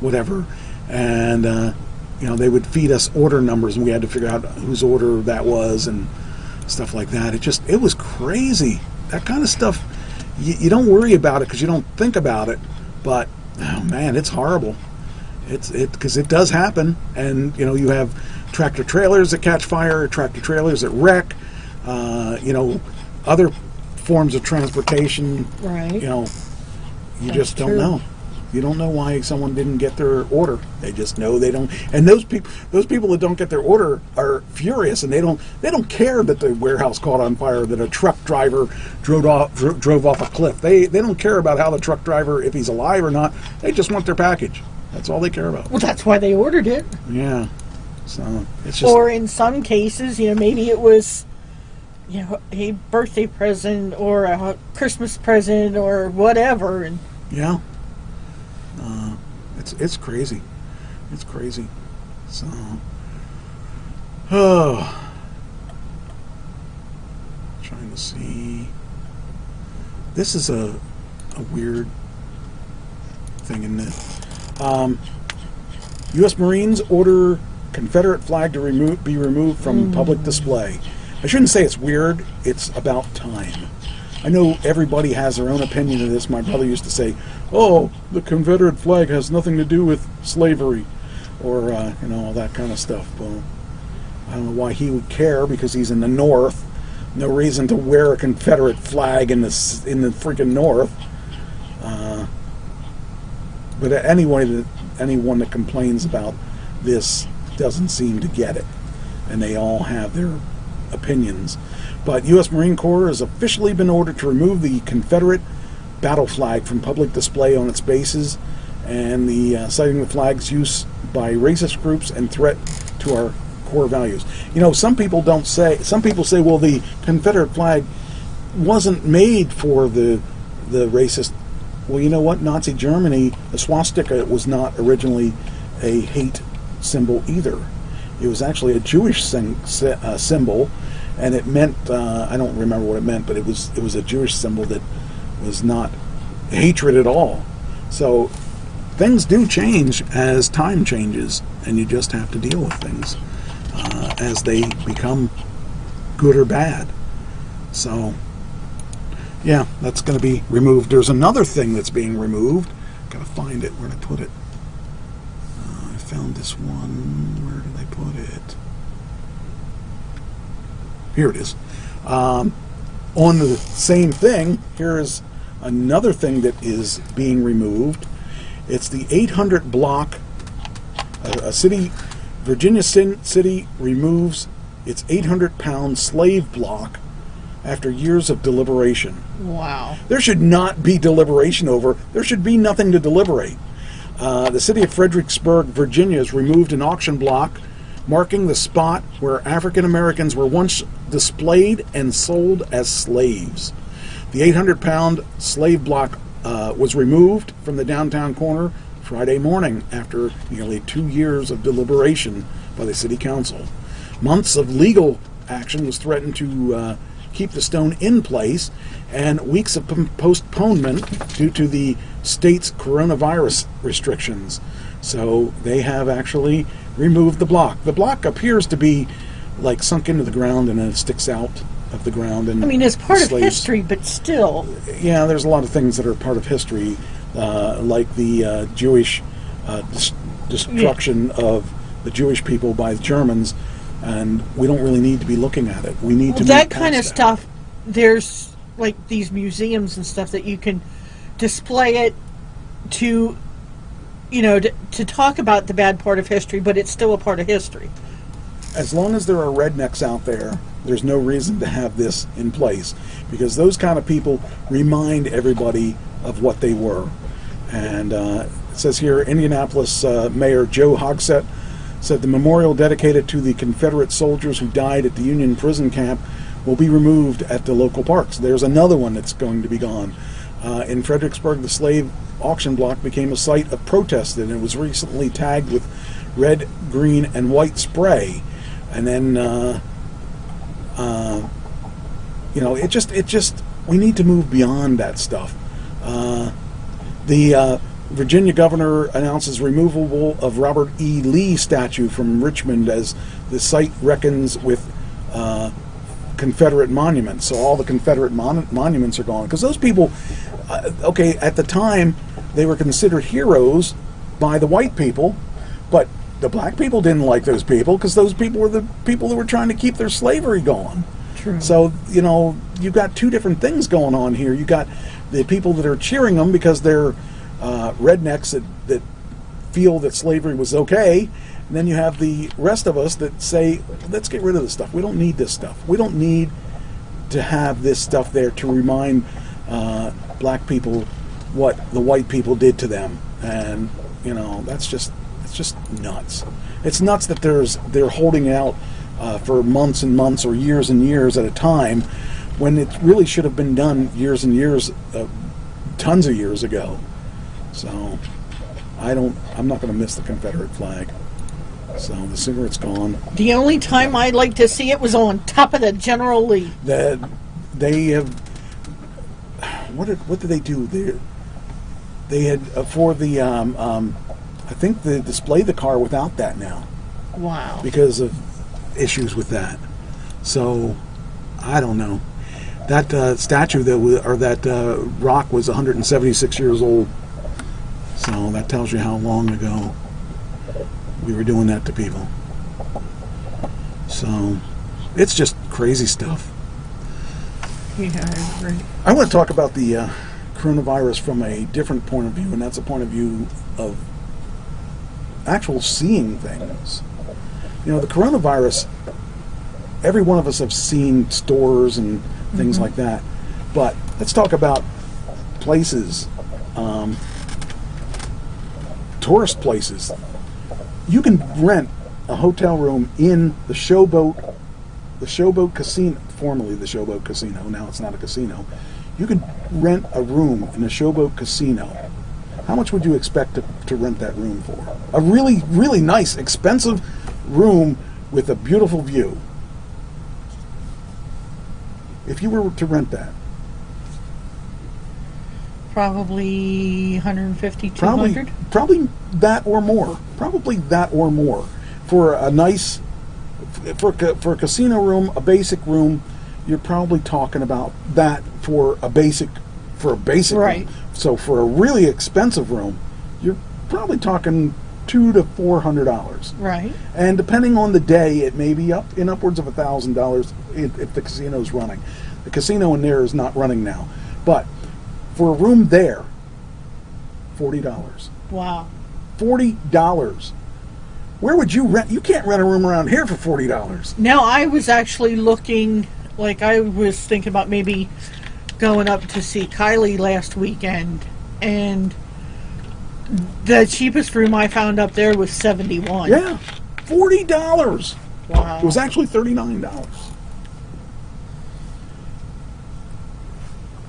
whatever? And, they would feed us order numbers, and we had to figure out whose order that was and stuff like that. It was crazy. That kind of stuff, you don't worry about it because you don't think about it. But, oh man, it's horrible. Because it does happen. And, you have tractor trailers that catch fire, tractor trailers that wreck, other forms of transportation. Right. You just don't know. You don't know why someone didn't get their order. They just know they don't. And those people that don't get their order are furious, and they don't care that the warehouse caught on fire, that a truck driver drove off a cliff. They don't care about how the truck driver, if he's alive or not. They just want their package. That's all they care about. Well, that's why they ordered it. Yeah. So it's just. Or in some cases, maybe it was, a birthday present or a Christmas present or whatever, and. Yeah. It's crazy. It's crazy. So, trying to see. This is a weird thing, isn't it? U.S. Marines order Confederate flag to be removed from public display. I shouldn't say it's weird. It's about time. I know everybody has their own opinion of this. My brother used to say, "Oh, the Confederate flag has nothing to do with slavery," or all that kind of stuff. Well, I don't know why he would care, because he's in the North. No reason to wear a Confederate flag in the freaking North. But anyone that complains about this doesn't seem to get it, and they all have their opinions. But U.S. Marine Corps has officially been ordered to remove the Confederate battle flag from public display on its bases, and citing the flag's use by racist groups and threat to our core values. Some people say, well, the Confederate flag wasn't made for the racist. Well, you know what? Nazi Germany, the swastika was not originally a hate symbol either. It was actually a Jewish symbol. And it meant, I don't remember what it meant, but it was a Jewish symbol that was not hatred at all. So things do change as time changes, and you just have to deal with things as they become good or bad. So, yeah, that's going to be removed. There's another thing that's being removed. Got to find it. Where did I put it? found this one. Where did I put it? Here it is. On the same thing, here is another thing that is being removed. It's the 800 block. Virginia City removes its 800-pound slave block after years of deliberation. Wow. There should not be deliberation over. There should be nothing to deliberate. The city of Fredericksburg, Virginia, has removed an auction block marking the spot where African Americans were once displayed and sold as slaves. The 800-pound slave block was removed from the downtown corner Friday morning after nearly 2 years of deliberation by the city council. Months of legal action was threatened to keep the stone in place, and weeks of postponement due to the state's coronavirus restrictions. So they have actually removed the block. The block appears to be like sunk into the ground and then it sticks out of the ground. And I mean, it's part of slaves- history, but still. Yeah, there's a lot of things that are part of history, like the Jewish destruction of the Jewish people by the Germans, and we don't really need to be looking at it. We need to That move kind of past that. stuff, there's like these museums and stuff that you can display it to, to talk about the bad part of history, but it's still a part of history. As long as there are rednecks out there, there's no reason to have this in place, because those kind of people remind everybody of what they were. And it says here, Indianapolis Mayor Joe Hogsett said the memorial dedicated to the Confederate soldiers who died at the Union prison camp will be removed at the local parks. There's another one that's going to be gone. In Fredericksburg, the slave auction block became a site of protest, and it was recently tagged with red, green, and white spray. And then, it just, we need to move beyond that stuff. The Virginia governor announces removal of Robert E. Lee statue from Richmond as the site reckons with Confederate monuments. So all the Confederate monuments are gone. Because those people, at the time, they were considered heroes by the white people, but the black people didn't like those people because those people were the people that were trying to keep their slavery going. True. So, you've got two different things going on here. You got the people that are cheering them because they're rednecks that feel that slavery was okay, and then you have the rest of us that say, let's get rid of this stuff. We don't need this stuff. We don't need to have this stuff there to remind black people what the white people did to them. And, it's just nuts. It's nuts that they're holding out for months and months or years and years at a time when it really should have been done years and years, tons of years ago. So I'm not going to miss the Confederate flag. So the sooner it's gone. The only time I'd like to see it was on top of the General Lee. That they have. What did they do? They had for the I think they display the car without that now Wow. because of issues with that. So I don't know. That statue that rock was 176 years old. So that tells you how long ago we were doing that to people. So it's just crazy stuff. Yeah, I agree. I want to talk about the coronavirus from a different point of view, and that's a point of view of actual seeing things. The coronavirus, every one of us have seen stores and things like that. But let's talk about places, tourist places. You can rent a hotel room in the Showboat Casino, formerly the Showboat Casino. Now it's not a casino. You could rent a room in a Showboat Casino. How much would you expect to rent that room for? A really, really nice, expensive room with a beautiful view. If you were to rent that, Probably 150, 200. probably that or more. Probably that or more for a nice for a casino room, a basic room. You're probably talking about that for a basic Right. room. So for a really expensive room, you're probably talking $200 to $400. Right. And depending on the day, it may be up in upwards of $1,000 if the casino's running. The casino in there is not running now, but for a room there, $40. Wow. $40. Where would you rent? You can't rent a room around here for $40. Now, I was actually looking, like I was thinking about maybe going up to see Kylie last weekend, and the cheapest room I found up there was $71. Yeah, $40. Wow. It was actually $39.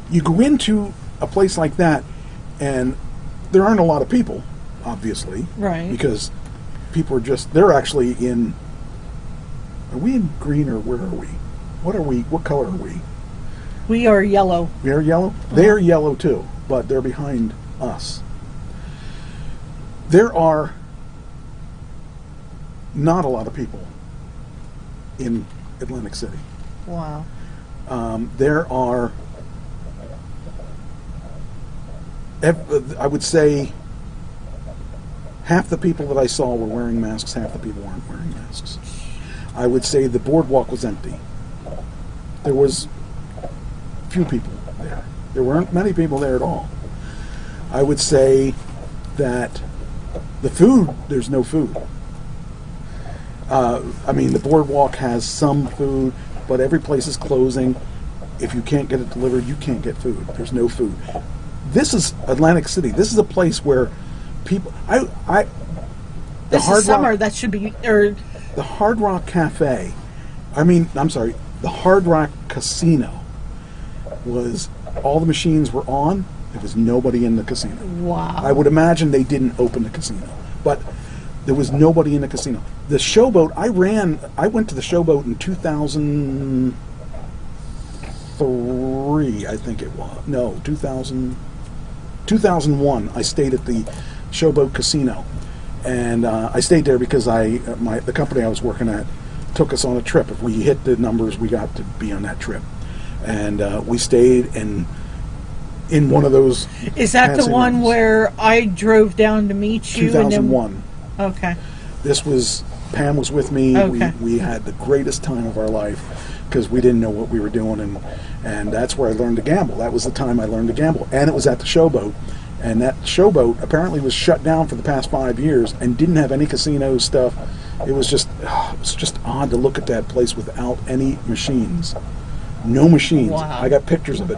You go into a place like that, and there aren't a lot of people, obviously. Right. Because people are they're actually in, are we in green or where are we? What are we? What color are we? We are yellow. We are yellow? They are yellow too, but they're behind us. There are not a lot of people in Atlantic City. Wow. There are, I would say, half the people that I saw were wearing masks, half the people weren't wearing masks. I would say the boardwalk was empty. There was few people there. There weren't many people there at all. I would say that the food, there's no food. I mean, the boardwalk has some food, but every place is closing. If you can't get it delivered, you can't get food. There's no food. This is Atlantic City. This is a place where people. This is summer. That should be. Or the Hard Rock Cafe. The Hard Rock Casino was. All the machines were on. There was nobody in the casino. Wow. I would imagine they didn't open the casino, but there was nobody in the casino. The Showboat. I went to the Showboat in 2003. I think it was. No, 2001. I stayed at the Showboat Casino, and I stayed there because the company I was working at took us on a trip. If we hit the numbers, we got to be on that trip, and we stayed in one of those. Is that the fancy one rooms. where I drove down to meet you? 2001. Okay. This was Pam was with me. Okay. We had the greatest time of our life because we didn't know what we were doing, and that's where I learned to gamble. That was the time I learned to gamble, and it was at the Showboat. And that Showboat apparently was shut down for the past 5 years and didn't have any casino stuff. It was just odd to look at that place without any machines. No machines. Wow. I got pictures of it.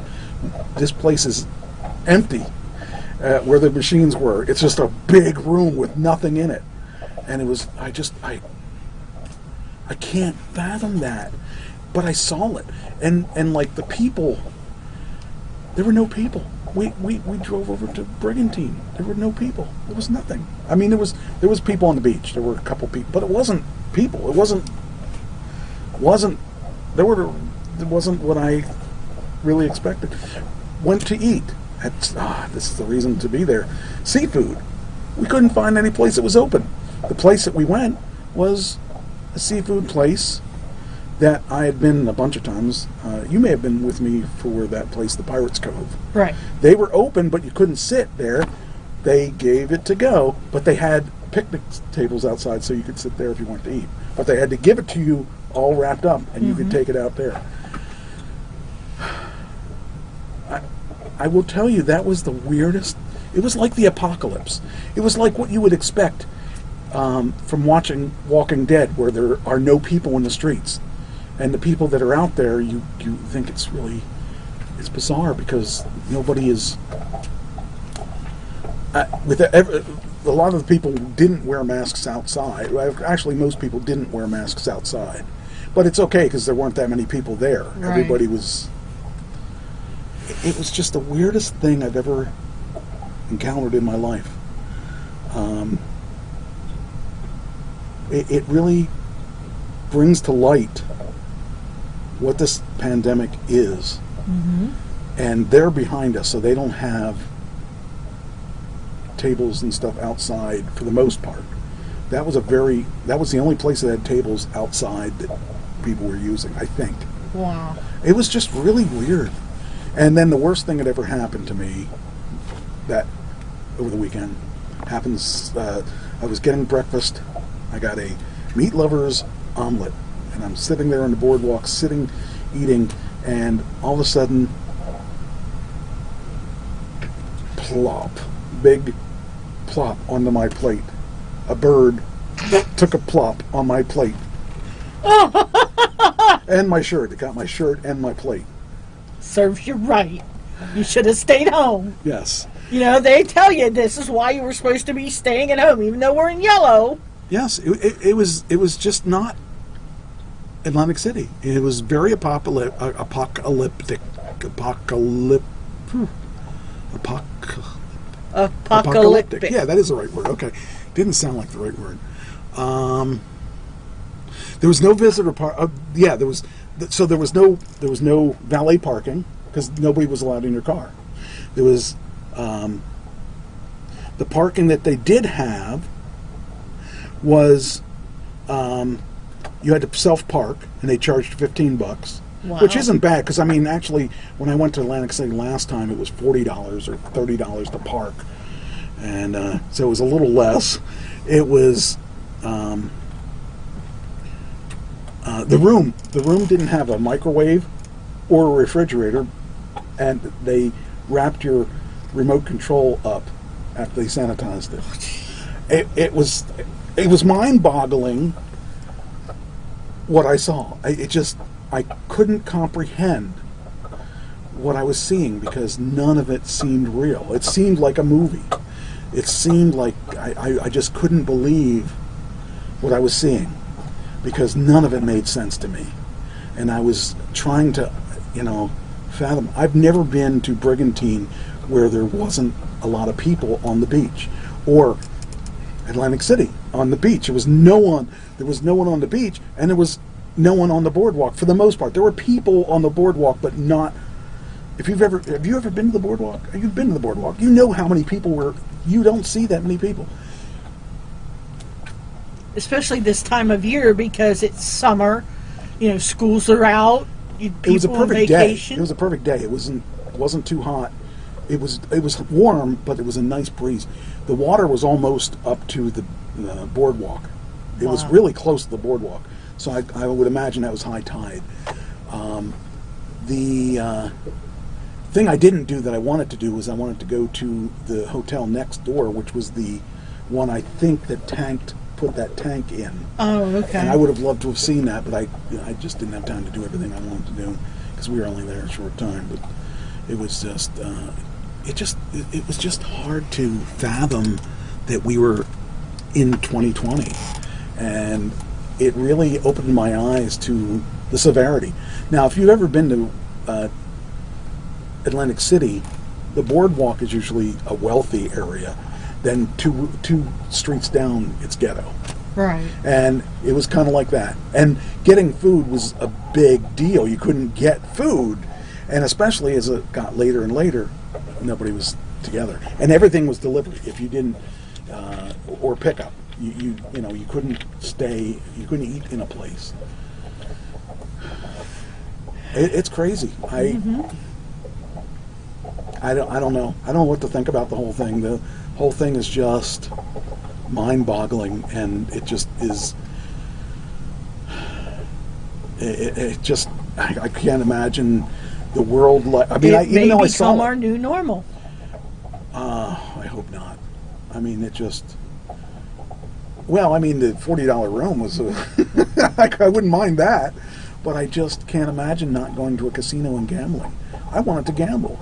This place is empty where the machines were. It's just a big room with nothing in it. And it was, I can't fathom that. But I saw it. And like the people, there were no people. We drove over to Brigantine. There were no people. There was nothing. I mean, there was people on the beach. There were a couple people, but it wasn't people. It wasn't what I really expected. Went to eat. This is the reason to be there. Seafood. We couldn't find any place that was open. The place that we went was a seafood place that I had been a bunch of times. You may have been with me for that place, the Pirates Cove. Right. They were open, but you couldn't sit there. They gave it to go, but they had picnic tables outside so you could sit there if you wanted to eat. But they had to give it to you all wrapped up, and you could take it out there. I will tell you, that was the weirdest. It was like the apocalypse. It was like what you would expect from watching Walking Dead, where there are no people in the streets. And the people that are out there, you think it's bizarre because nobody is. A lot of the people didn't wear masks outside. Actually, most people didn't wear masks outside, but it's okay because there weren't that many people there. Right. Everybody was. It was just the weirdest thing I've ever encountered in my life. It really brings to light what this pandemic is. Mm-hmm. And they're behind us, so they don't have tables and stuff outside for the most part. That was the only place that had tables outside that people were using, I think. Wow. It was just really weird. And then the worst thing that ever happened to me over the weekend happens. I was getting breakfast. I got a meat lover's omelet, and I'm sitting there on the boardwalk, eating, and all of a sudden, plop, big plop onto my plate. A bird took a plop on my plate. And my shirt. It got my shirt and my plate. Serves you right. You should have stayed home. Yes. You know, they tell you this is why you were supposed to be staying at home, even though we're in yellow. Yes, it was just not Atlantic City. It was very apocalyptic. Yeah, that is the right word. Okay. Didn't sound like the right word. There was no visitor park. Yeah, there was. So there was no valet parking because nobody was allowed in your car. There was the parking that they did have was you had to self-park, and they charged $15, Wow. which isn't bad because I mean, actually, when I went to Atlantic City last time, it was $40 or $30 to park, and so it was a little less. It was the room didn't have a microwave or a refrigerator, and they wrapped your remote control up after they sanitized it. It was mind-boggling what I saw. I couldn't comprehend what I was seeing because none of it seemed real. It seemed like a movie. It seemed like I just couldn't believe what I was seeing because none of it made sense to me. And I was trying to, fathom. I've never been to Brigantine where there wasn't a lot of people on the beach, or Atlantic City on the beach. There was no one on the beach, and there was no one on the boardwalk for the most part. There were people on the boardwalk, but not. Have you ever been to the boardwalk? You've been to the boardwalk. You know how many people were. You don't see that many people. Especially this time of year because it's summer. Schools are out. It was a People on perfect vacation. day. It was a perfect day. It wasn't too hot. It was warm, but it was a nice breeze. The water was almost up to the boardwalk. It was really close to the boardwalk, so I would imagine that was high tide. The thing I didn't do that I wanted to do was I wanted to go to the hotel next door, which was the one I think that put that tank in. Oh, okay. And I would have loved to have seen that, but I just didn't have time to do everything I wanted to do because we were only there a short time. But it was just it was just hard to fathom that we were in 2020, and it really opened my eyes to the severity. Now, if you've ever been to Atlantic City, the boardwalk is usually a wealthy area. Then two streets down, it's ghetto. Right. And it was kind of like that. And getting food was a big deal. You couldn't get food. And especially as it got later and later, nobody was together. And everything was delivery. If you didn't, or pickup, you couldn't stay, you couldn't eat in a place. It's crazy. I don't know. I don't know what to think about the whole thing. The whole thing is just mind-boggling, and it just is. It just I can't imagine the world like. I mean, even though I saw become our new normal. I hope not. I mean, it just. Well, I mean, the $40 room was. I wouldn't mind that, but I just can't imagine not going to a casino and gambling. I wanted to gamble,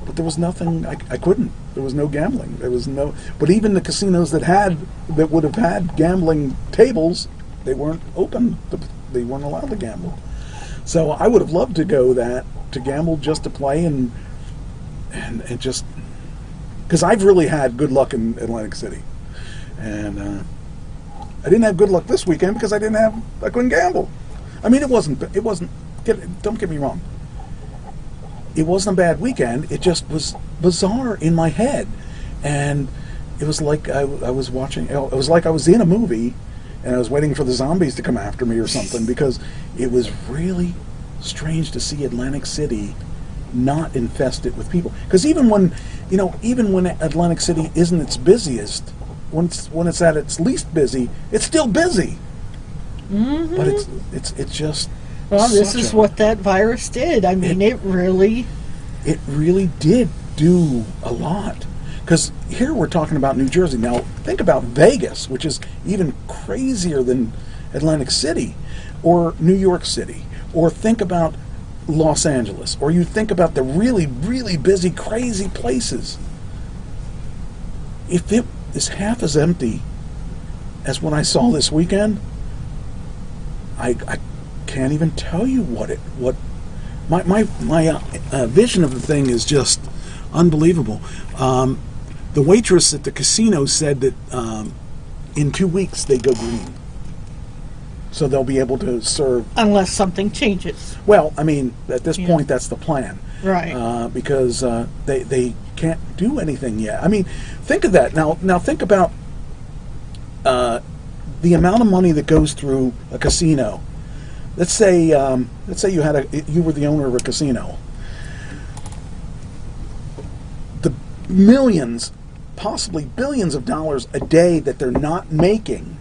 but there was nothing. I couldn't. There was no gambling. There was no. But even the casinos that would have had gambling tables, they weren't open. They weren't allowed to gamble. So I would have loved to go to gamble just to play and just because I've really had good luck in Atlantic City, and I didn't have good luck this weekend because I couldn't gamble. I mean, it wasn't. Don't get me wrong. It wasn't a bad weekend. It just was bizarre in my head, and it was like I was watching. It was like I was in a movie, and I was waiting for the zombies to come after me or something because it was really strange to see Atlantic City not infest it with people. Because even when Atlantic City isn't its busiest, when it's at its least busy, it's still busy. Mm-hmm. But it's just. Well, this is what that virus did. I mean, it really did do a lot. Because here we're talking about New Jersey. Now, think about Vegas, which is even crazier than Atlantic City, or New York City, or think about Los Angeles, or you think about the really, really busy, crazy places. If it is half as empty as what I saw this weekend, I can't even tell you what my vision of the thing is just unbelievable. The waitress at the casino said that in 2 weeks they go green, so they'll be able to serve unless something changes. Well, I mean, at this point, that's the plan, right? Because they can't do anything yet. I mean, think of that. Now think about the amount of money that goes through a casino. Let's say you were the owner of a casino. The millions, possibly billions of dollars a day that they're not making,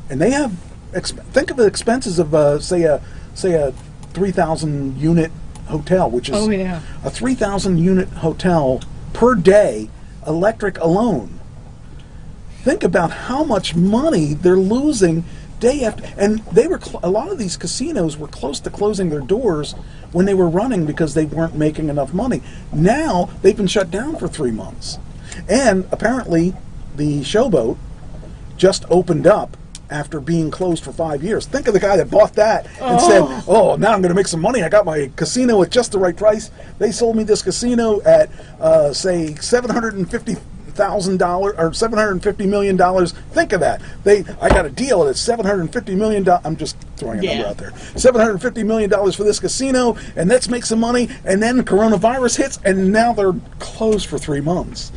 and they have. Think of the expenses of say a 3,000 unit hotel, which is a 3,000 unit hotel per day, electric alone. Think about how much money they're losing day after, and they were a lot of these casinos were close to closing their doors when they were running because they weren't making enough money. Now they've been shut down for 3 months, and apparently the Showboat just opened up after being closed for 5 years. Think of the guy that bought that and said, "Oh, now I'm going to make some money. I got my casino at just the right price. They sold me this casino at say $750,000 or $750 million. Think of that. I got a deal at $750 million. I'm just throwing a number out there. $750 million for this casino, and let's make some money. And then coronavirus hits, and now they're closed for 3 months.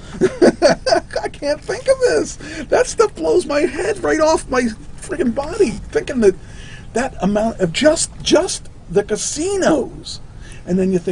I can't think of this. That stuff blows my head right off my freaking body. Thinking that amount of just the casinos, and then you think